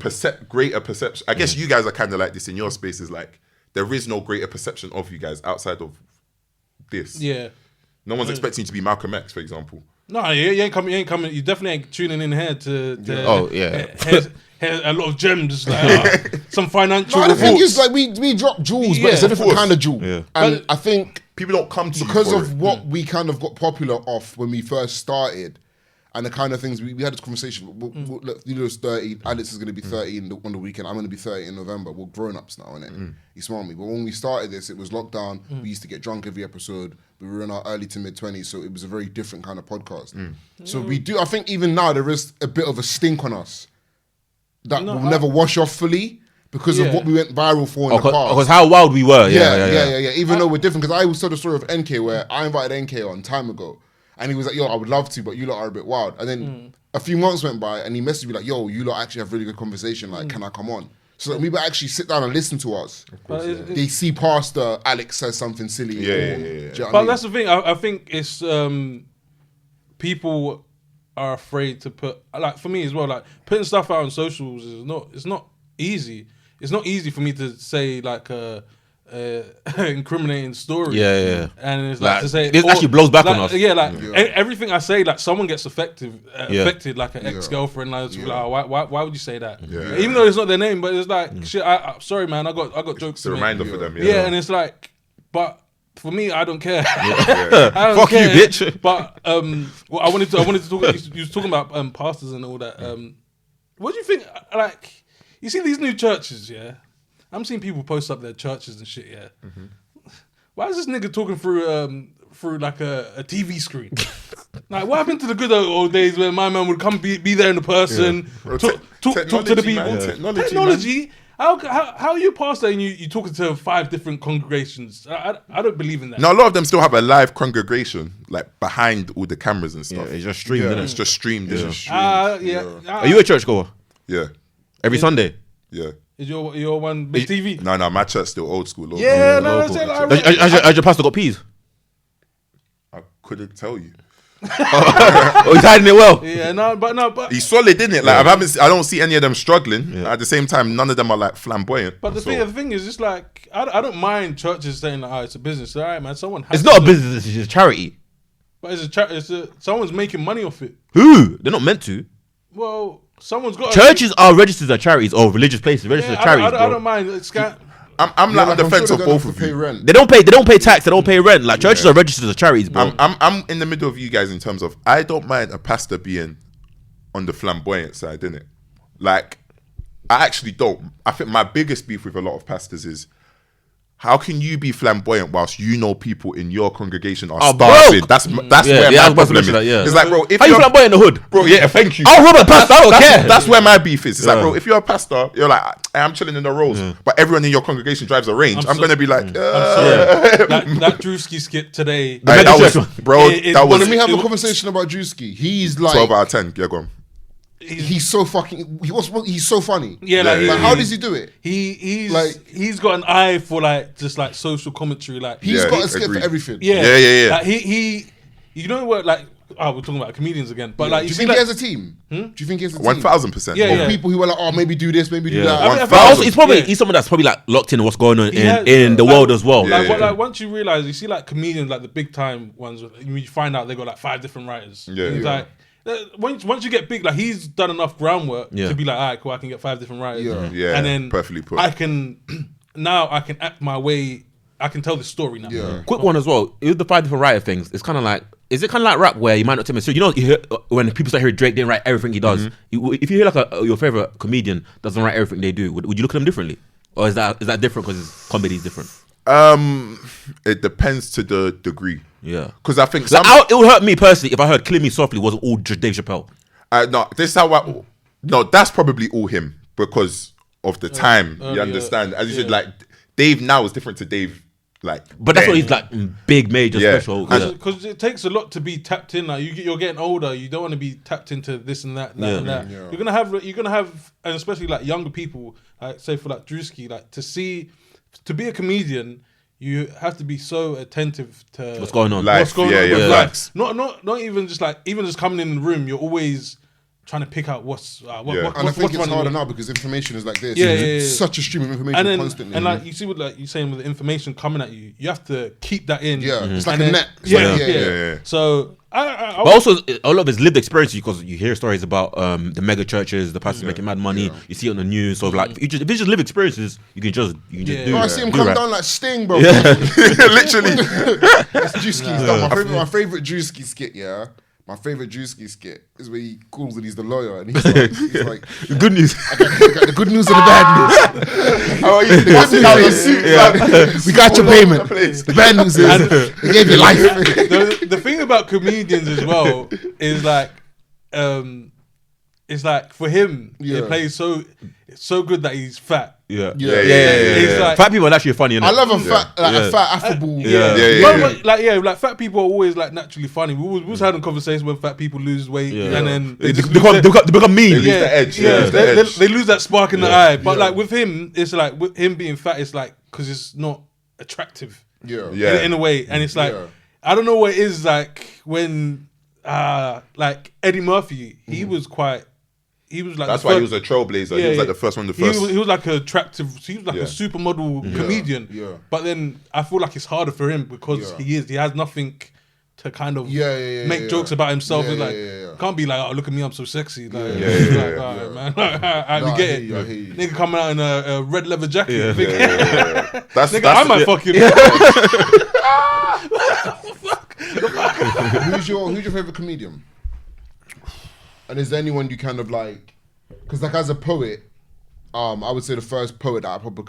greater perception. I guess you guys are kind of like this in your spaces. Like, there is no greater perception of you guys outside of this. Yeah. No one's expecting you to be Malcolm X, for example. No, you ain't coming. You definitely ain't tuning in here to Oh, yeah. here's a lot of gems, like some financial No, the thing reports. is, like, we drop jewels, Yeah, but it's a of different course. kind of jewel. Yeah. And I think People don't come to you because for of it. what we kind of got popular off when we first started, and the kind of things we had this conversation. Look, it's 30. Alex is going to be 30 on the weekend. I'm going to be 30 in November. We're grown ups now, innit? You smell me. But when we started this, it was lockdown. We used to get drunk every episode. We were in our early to mid 20s, so it was a very different kind of podcast. So we do. I think even now there is a bit of a stink on us that will never wash off fully. Because of what we went viral for in the past. Because how wild we were. Yeah. Even though we're different, because I always told the story of NK where I invited NK on time ago, and he was like, "Yo, I would love to, but you lot are a bit wild." And then a few months went by, and he messaged me like, "Yo, you lot actually have really good conversation. Like, can I come on?" So that we would actually sit down and listen to us. They see past Alex says something silly. Yeah. Do you know what I But mean? that's the thing. I think it's people are afraid to put, like, for me as well, like putting stuff out on socials is not easy. It's not easy for me to say like a incriminating story. Yeah. And it's like to say it actually blows back on us. Yeah, like everything I say, like someone gets affected, like an ex-girlfriend. Like, why would you say that? Yeah. Even though it's not their name, but it's like shit. I'm sorry, man. I got jokes. It's a to make. reminder for them. Yeah, and it's like, but for me, I don't care. Yeah. I don't Fuck care. you, bitch. But well, I wanted to talk. You was talking about pastors and all that. What do you think? Like, you see these new churches, yeah. I'm seeing people post up their churches and shit, yeah. Why is this nigga talking through like a TV screen? Like, what happened to the good old days where my man would come be there in the person, Bro, talk to the technology, people? man. Technology. How are you a pastor and you talking to 5 different congregations? I don't believe in that. Now, a lot of them still have a live congregation, like behind all the cameras and stuff. Yeah, it's just streamed, innit? It's just streamed. Are you a churchgoer? Yeah. Every Sunday? Yeah. Is your one big TV? No, my church still old school. Yeah, no, Local. that's it. Has your pastor got peas? I couldn't tell you. Oh, he's hiding it well. Yeah, but He's solid, isn't it? Like I don't see any of them struggling. At the same time, none of them are like flamboyant. But the thing is, it's like I don't mind churches saying like, "Oh, it's a business." All right, man. Someone has It's not a business, it's a charity. but someone's making money off it. Who? They're not meant to. Well, someone's got Churches are registered as charities or religious places. Registered as charities, I bro. don't mind. It's I'm like on the fence sure of they're gonna both have of to pay you. rent. They don't pay tax, they don't pay rent. Like churches are registered as charities, bro. I'm in the middle of you guys in terms of I don't mind a pastor being on the flamboyant side, innit? Like, I actually don't. I think my biggest beef with a lot of pastors is how can you be flamboyant whilst you know people in your congregation are starving? broke. That's Yeah, where yeah, I my was about to problem is. mention that, yeah. It's like, bro, if How you you're flamboyant in the hood? bro, yeah, thank you. I'll rob a pastor, I don't care. That's where my beef is. It's like, Yeah. bro, if you're a pastor, you're like, I'm chilling in the rolls, but everyone in your congregation drives a Range. I'm gonna be like, I'm sorry. that Drewski skit today. Like, that was, bro, It- that well, was Let me have It a was- conversation about Drewski. He's like 12 out of 10. Yeah, go on. he's so fucking. He's so funny. Yeah, Yeah, like, yeah, How does he do it? He's got an eye for like just like social commentary. Like He's Yeah, got a skip agreed. for everything. Yeah. Like he you know what, like, we're talking about comedians again, but like Do you see, think like, he has a team? Do you think he has a team? 1000%. Yeah, Of yeah. people who are like, oh, maybe do this, maybe do Yeah. that. I mean, I But also, 1000. he's someone that's probably like locked into what's going on He has- in the like- world as well. Like, Yeah, yeah. like once you realize, you see like comedians, like the big time ones, you find out they got like 5 different writers. Yeah, And it's yeah. like, once you get big, like he's done enough groundwork Yeah. to be like, all right, cool, I can get 5 different writers. Yeah. Yeah, and then perfectly put. I can act my way. I can tell the story now. Yeah. Quick one as well. With the 5 different writer things, it's kind of like, is it kind of like rap where you might not take it? So you hear, when people start hearing Drake didn't write everything he does. If you hear like your favorite comedian doesn't write everything they do, would you look at them differently, or is that different because comedy is different? It depends to the degree. Yeah, Because I think it would hurt me personally if I heard "Killing Me Softly" wasn't all just Dave Chappelle. no, this is how no, that's probably all him because of the time. You understand? As you said, like Dave now is different to Dave. Like, But that's then. what he's like, big, major, Yeah. special. Because it takes a lot to be tapped in. Like you're getting older, you don't want to be tapped into this and that, and that. Yeah. You're gonna have, and especially like younger people, like say for like Drewski, like to be a comedian, you have to be so attentive to What's going on? Life, what's going yeah, on yeah, with facts. life. Not even just coming in the room. You're always trying to pick out what's Yeah. And I think it's running harder with. now because information is like this. Yeah, It's yeah, yeah. such a stream of information And then, constantly. and like you see, what like you're saying with the information coming at you, you have to keep that in. Yeah, it's like And a then- net. It's Yeah, like- yeah. So I But also, a lot of it's lived experience because you hear stories about the mega churches, the pastors making mad money. You see it on the news. So like, if it's just live experiences, you can just Yeah. do. Oh, I see him do come rap. down like Sting, bro. Literally. It's Drewski. My favorite Drewski skit, yeah. My favorite Drewski skit is where he calls that he's the lawyer and he's like Good news. I got the good news and the bad news. How are you? Good How news you is, we got your payment. The bad news is they gave you life. the thing about comedians as well is like, it's like for him, Yeah. it plays so good that he's fat. Yeah. Yeah. It's like, Fat people are actually funny. Innit? I love a fat affable. like fat people are always like naturally funny. We always had a conversation when fat people lose weight Yeah. and then They just become lose their- they become mean. They lose the edge. Yeah, They lose the edge. they lose that spark in the eye. But Yeah. like with him, it's like with him being fat, it's like because it's not attractive Yeah. Yeah. in a way, and it's like Yeah. I don't know what it is like when like Eddie Murphy, he was like That's the why he first- was a trailblazer. He was like the first one. He was like a attractive. He was like Yeah. a supermodel comedian. Yeah. But then I feel like it's harder for him because Yeah. he has nothing to kind of Yeah, make jokes about himself. Yeah, It's like yeah. can't be like, oh look at me, I'm so sexy. Like, Yeah, it's yeah, like, yeah. all right, man. I No, I get hear it. you, I hear you. Nigga coming out in a red leather jacket. Yeah. Nigga, That's I might fuck you. Who's your favorite comedian? And is there anyone you kind of like? Because like as a poet, I would say the first poet that I probably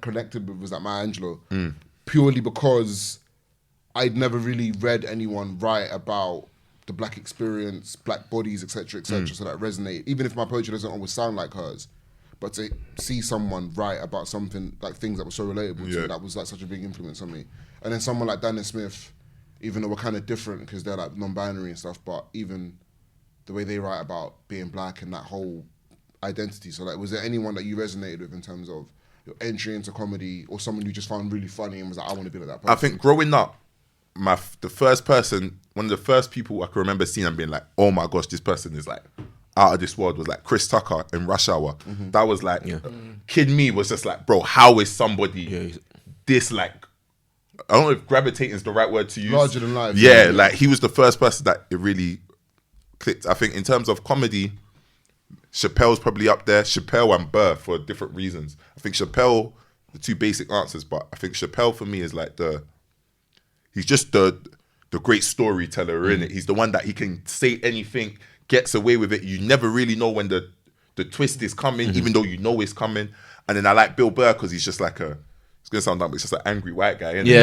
connected with was like Maya Angelou, purely because I'd never really read anyone write about the black experience, black bodies, etc., etc. So that resonate. Even if my poetry doesn't always sound like hers, but to see someone write about something like things that were so relatable to Yeah. me, that was like such a big influence on me. And then someone like Danny Smith, even though we're kind of different because they're like non-binary and stuff, but even the way they write about being black and that whole identity. So like, was there anyone that you resonated with in terms of your entry into comedy, or someone you just found really funny and was like, I want to be like that person? I think growing up, the first person, one of the first people I can remember seeing and being like, oh my gosh, this person is like out of this world, was like Chris Tucker in Rush Hour. That was like, kid me was just like, bro, how is somebody this like, I don't know if gravitating is the right word to use. Larger than life. Yeah, like he was the first person that it really clicked. I think in terms of comedy, Chappelle's probably up there. Chappelle and Burr for different reasons. I think Chappelle, the two basic answers, but I think Chappelle for me is like he's just the great storyteller, in it. He's the one that he can say anything, gets away with it. You never really know when the twist is coming, even though you know it's coming. And then I like Bill Burr because he's just like it's gonna sound dumb, but he's just an angry white guy. Yeah.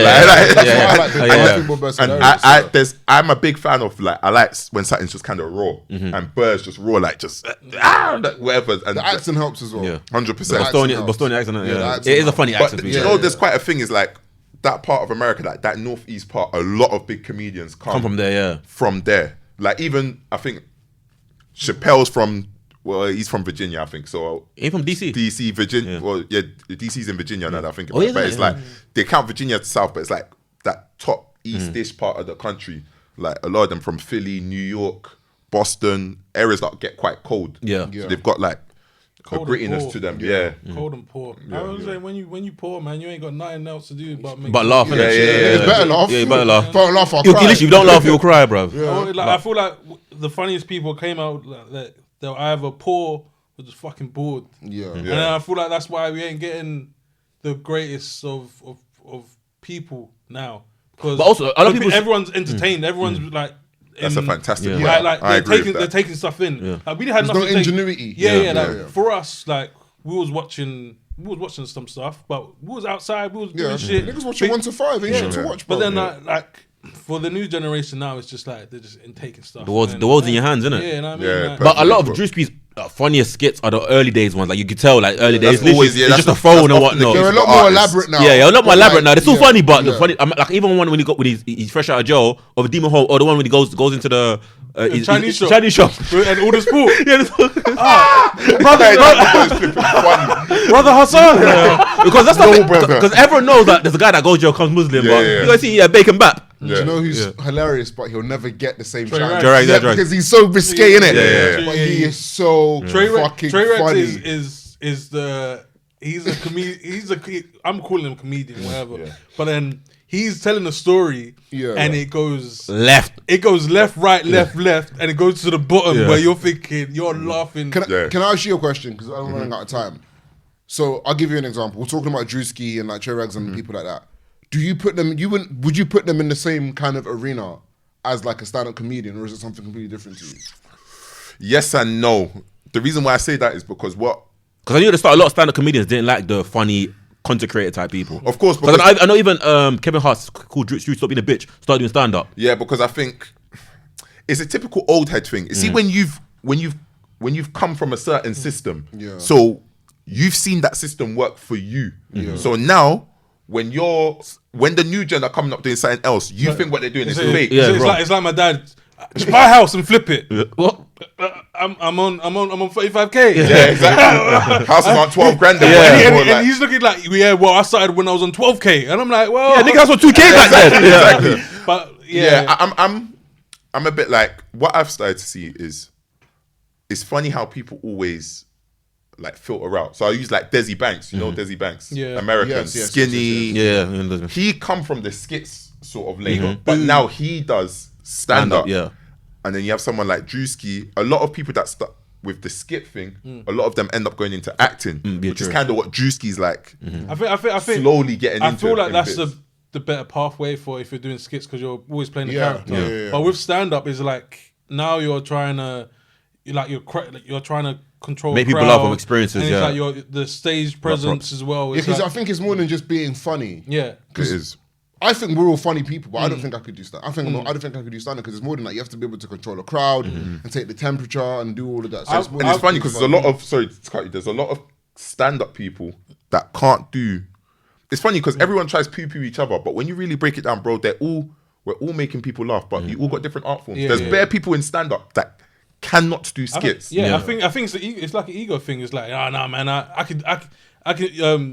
And I'm a big fan of like, I like when something's just kind of raw, and Burr's just raw, like just like, whatever. And the accent helps as well. Yeah. 100%. Bostonian accent. the Yeah, accent it is a helps. funny But accent. you know, there's quite a thing is like that part of America, like that northeast part, a lot of big comedians come from there. Yeah. from there. Like even I think Chappelle's he's from Virginia, I think. So He from DC. DC, Virginia. Yeah. Well, yeah, DC's in Virginia now that I think Oh, about it. is But it? it's like they count Virginia to South, but it's like that top east-ish part of the country. Like a lot of them from Philly, New York, Boston, areas that get quite cold. Yeah. So they've got like a Cold and grittiness poor. to them. Yeah. Cold and poor. I was saying when you poor, man, you ain't got nothing else to do but make But laugh. Yeah, innit? yeah, yeah. You better laugh. Yeah, you better laugh. Don't laugh, I'll You cry. literally, if you don't laugh, you'll cry, bro. I feel like the funniest people came out that they're either poor or just fucking bored. Yeah. And I feel like that's why we ain't getting the greatest of people now. Because But also, a lot of people everyone's entertained. Everyone's like. That's a fantastic point. Like I agree with they're that. taking stuff in. Yeah. Like, we had There's no nothing. ingenuity. Yeah. For us, like we was watching some stuff, but we was outside. We was doing shit. Niggas watching 1 to 5. Ain't shit to watch, bro. But then like for the new generation now, it's just like they're just taking stuff. The world's in your hands, isn't it? Yeah, you know what I mean? Yeah, Like, But a lot of Drewski's funniest skits are the early days ones. Like you could tell, like early days, That's always- it's yeah, just that's a phone that's and often the whatnot. case. They're a lot with more artists. elaborate now. Yeah, a lot more But, elaborate like, now. They're still yeah. funny, but the Yeah. funny, like even one when he's fresh out of jail, or the demon hole, or the one when he goes into the Chinese shop. Chinese shop. and all the sport. Funny. Brother Hassan. Because that's No, not brother. because everyone knows that there's a guy that goes jail comes Muslim, Yeah, but yeah. you guys see bacon bap. Do you know who's hilarious, but he'll never get the same chance? Rags. Rags, yeah, Rags. because he's so risque, innit? Yeah. But he is so Trey fucking Rex funny. is the he's a comedian. I'm calling him a comedian, whatever. But then he's telling a story, and it goes Left. right, left, and it goes to the bottom where you're thinking, you're laughing. Can I ask you a question? Because I'm running out of time. So I'll give you an example. We're talking about Drewski and like Trey Regs and people like that. Do you put them? Would you put them in the same kind of arena as like a stand-up comedian, or is it something completely different to you? Yes and no. The reason why I say that is because Because I knew at the start a lot of stand-up comedians didn't like the funny content creator type people. Of course, because because I know even Kevin Hart's called Drew Stop Being a Bitch, started doing stand-up. yeah, because I think it's a typical old head thing. See, when you've come from a certain system, so you've seen that system work for you. So now when the new gen are coming up doing something else, you think what they're doing is fake. It's like my dad. Just buy a house and flip it. What? I'm on 35k. Yeah, exactly. Houses aren't 12 grand. And he's looking like, well, I started when I was on 12k, and I'm like, well, Yeah, nigga, that's what 2K back then. Exactly. But I'm a bit like, what I've started to see is it's funny how people always like filter out. So I use like Desi Banks, you know Desi Banks, American, Yes, skinny. Yeah. He come from the skits sort of lane, but now he does stand up. Yeah. And then you have someone like Drewski. A lot of people that start with the skit thing, a lot of them end up going into acting, which is kind of what Drewski's like. I think Slowly getting into. I feel like in that's bits. the better pathway for if you're doing skits, because you're always playing the Yeah, character. yeah. But with stand up, is like now you're trying to control Make the people crowd, laugh from experiences, and yeah. it's like the stage presence as well. Yeah, It's because like, I think it's more than just being funny. yeah. It is. I think we're all funny people, but I don't think I could do stand. I don't think I could do stand because it's more than that. You have to be able to control a crowd and take the temperature and do all of that. So And it's funny because there's a lot of there's a lot of stand-up people that can't do. It's funny because everyone tries poo-poo each other, but when you really break it down, bro, we're all making people laugh, but you all got different art forms. There's bare people in stand-up that cannot do skits. I think it's like an ego thing. It's like, nah, man, I can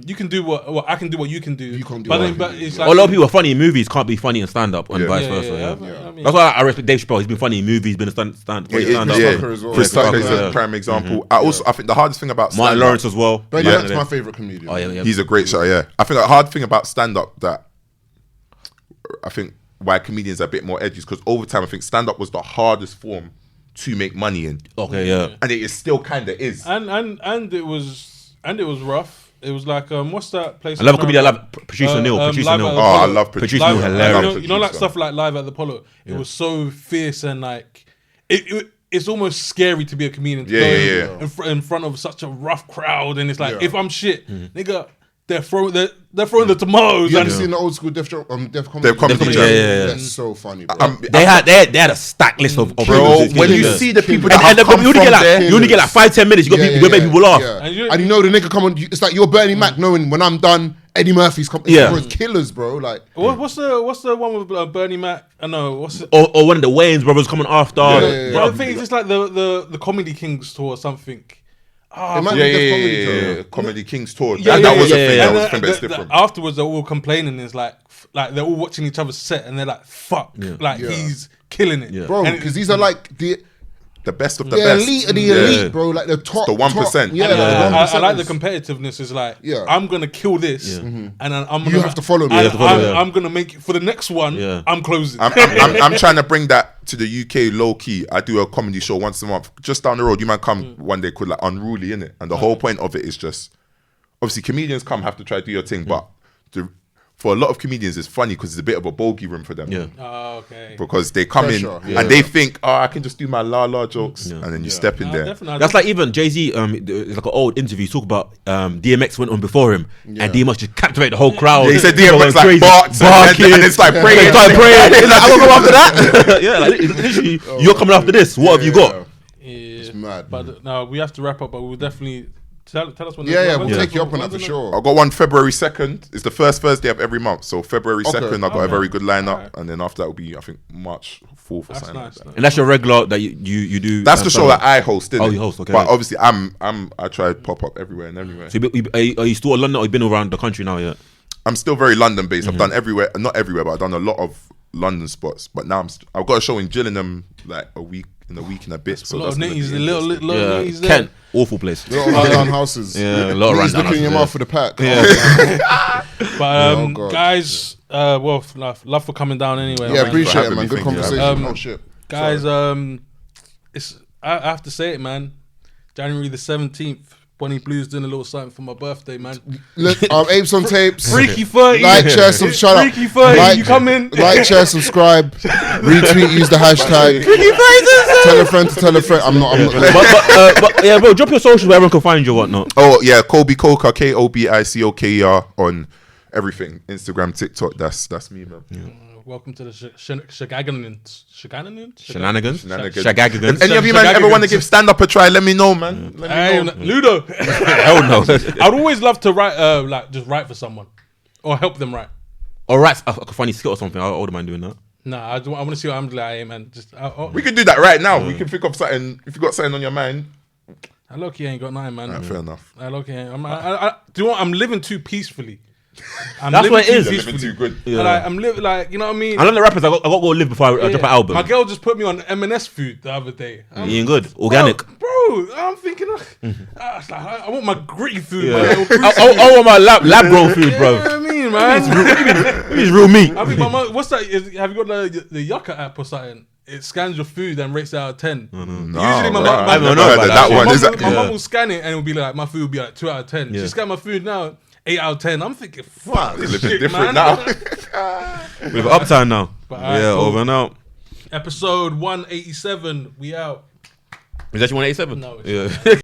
you can do what I can do what you can do. You can't do but what then, I but can do. it's like A lot of people are funny in movies, can't be funny in stand-up, and vice versa. I mean, That's why I respect Dave Chappelle. He's been funny in movies, been a stand-up. Chris Tucker as well. Chris Yeah, Tucker is yeah. a prime example. I think the hardest thing about Martin stand-up, Lawrence as well. But Like, that's my favorite comedian. Oh yeah. he's a great shot. Yeah, I think the hard thing about stand-up that I think why comedians are a bit more edgy is because over time I think stand-up was the hardest form to make money in. Okay, yeah. And it is still kind of is. and it was rough. It was like what's that place? I love a comedian. I love Patrice O'Neill. Patrice Live O'Neill. at Oh, I Apollo. love Patrice Live- O'Neill, hilarious. you know like stuff like Live at the Apollo. It was so fierce and like it's almost scary to be a comedian. To go in front of such a rough crowd, and it's like if I'm shit, nigga, they're throwing the tomatoes. You and ever seen the old school Def Comedy? Def Comedy Jam. Jam. Yeah. That's so funny, bro. They had a stack list of Bro, people. when you see the people and that have come you only from get like there, you only get like 5-10 minutes. You got to make people laugh. Yeah. And And you know the nigga come on. It's like you're Bernie Mac, knowing when I'm done, Eddie Murphy's coming. Yeah. It's killers, bro. Like what's the one with Bernie Mac? I know what's it? Or one of the Wayans brothers coming after. But I think it's just like the Comedy Kings tour or something. it might be Def Comedy Tour. Yeah. Comedy Kings tour. Yeah, that was a yeah, thing. yeah. That was a thing, but it's different. Afterwards, they're all complaining. It's like they're all watching each other's set, and they're like, "Fuck!" He's killing it, Bro, And because these are like the best of the the best. elite of the elite, bro. Like the top, the 1%. Yeah, I like the 1%. competitiveness. Is like, Yeah. I'm gonna kill this, and then I'm gonna You have to follow me. and You have to follow me. I'm gonna make it for the next one. Yeah. I'm closing. I'm trying to bring that to the UK low key. I do a comedy show once a month, just down the road. You might come one day called like Unruly, innit? And the whole point of it is just obviously comedians have to try to do your thing, but for a lot of comedians, it's funny because it's a bit of a bogey room for them. Yeah. Oh, okay. Because they come Pressure, in and they think, I can just do my la jokes, and then you step in there. Definitely. That's like even Jay-Z, it's like an old interview, talk about DMX went on before him, and DMX just captivated the whole crowd. He said People DMX went crazy. barking, and it's like praying. They started praying. He's like, I'm gonna go after that. Yeah, like literally, you're coming after this. What have you got? It's mad. But no, we have to wrap up. But we'll definitely tell us when. We'll take you up on that for sure. I've got one February 2nd. It's the first Thursday of every month. So February 2nd, I've got a very good lineup. Alright. And then after that will be, I think, March 4th or That's something nice. like that. And that's your regular that you do. That's the show that I host, innit? Oh, you host, okay. But obviously, I try to pop up everywhere and everywhere. So are you still in London or you been around the country now yet? I'm still very London based. I've done everywhere, not everywhere, but I've done a lot of London spots. But now I've got a show in Gillingham like a week and a bit. So A lot that's of gonna be nitties, interesting. little nitties there. Kent, awful place. A lot of rundown houses. Yeah, a lot of He's rundown looking in your houses, mouth for the pack. But Oh, God. guys, well, love for coming down anyway. Yeah, man. appreciate it, having man. me. Good Thank you. conversation. Oh shit. Guys, it's I have to say it, man. January the 17th, Bonnie Blues doing a little something for my birthday, man. Look, Apes on tapes. Freaky 30. Like, share, some. Shut up. Freaky 30. Like- you come in. Like, share, subscribe, retweet, use the hashtag. Tell a friend to tell a friend. I'm not. but yeah, bro, drop your socials where everyone can find you or whatnot. Oh yeah, Kobe Coker, KOBICOKER on everything. Instagram, TikTok. That's me, man. Welcome to the Shagaganins. Shenanigans. If any of you man ever want to give stand up a try, let me know, man. Let me know. Ludo. Hell no. I'd always love to write, just write for someone or help them write. Or write a funny skit or something. I wouldn't mind doing that. Nah, I want to see what I'm like, hey, man. Just We can do that right now. We can think of something. If you got something on your mind, I low-key ain't got nothing, man. right, fair enough. I low-key ain't. Do you know what? I'm living too peacefully. That's what it is. You're living too good. And I'm living like, you know what I mean? I love the rappers. I got to go live before I drop an album. My girl just put me on M&S food the other day. Eating good, organic. Bro, I'm thinking, it's like, I want my gritty food. Yeah. My little greasy I food. want my lab grown food, You know bro. what I mean, man? It's real meat. I think my mom, what's that? Have you got the Yucca app or something? It scans your food and rates it out of 10. No, Usually my right. mum- I don't never know heard about of that that one. My Is mum, that? my mum will scan it and it'll be like, my food will be like 2 out of 10. Yeah. She scanned my food now, 8 out of 10. I'm thinking, fuck, You're this living shit, different man. now. With uptime now. But, Yeah, cool. over and out. Episode 187, we out. Is that your 187? No, it's Yeah.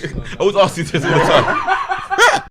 I always ask you this all the time.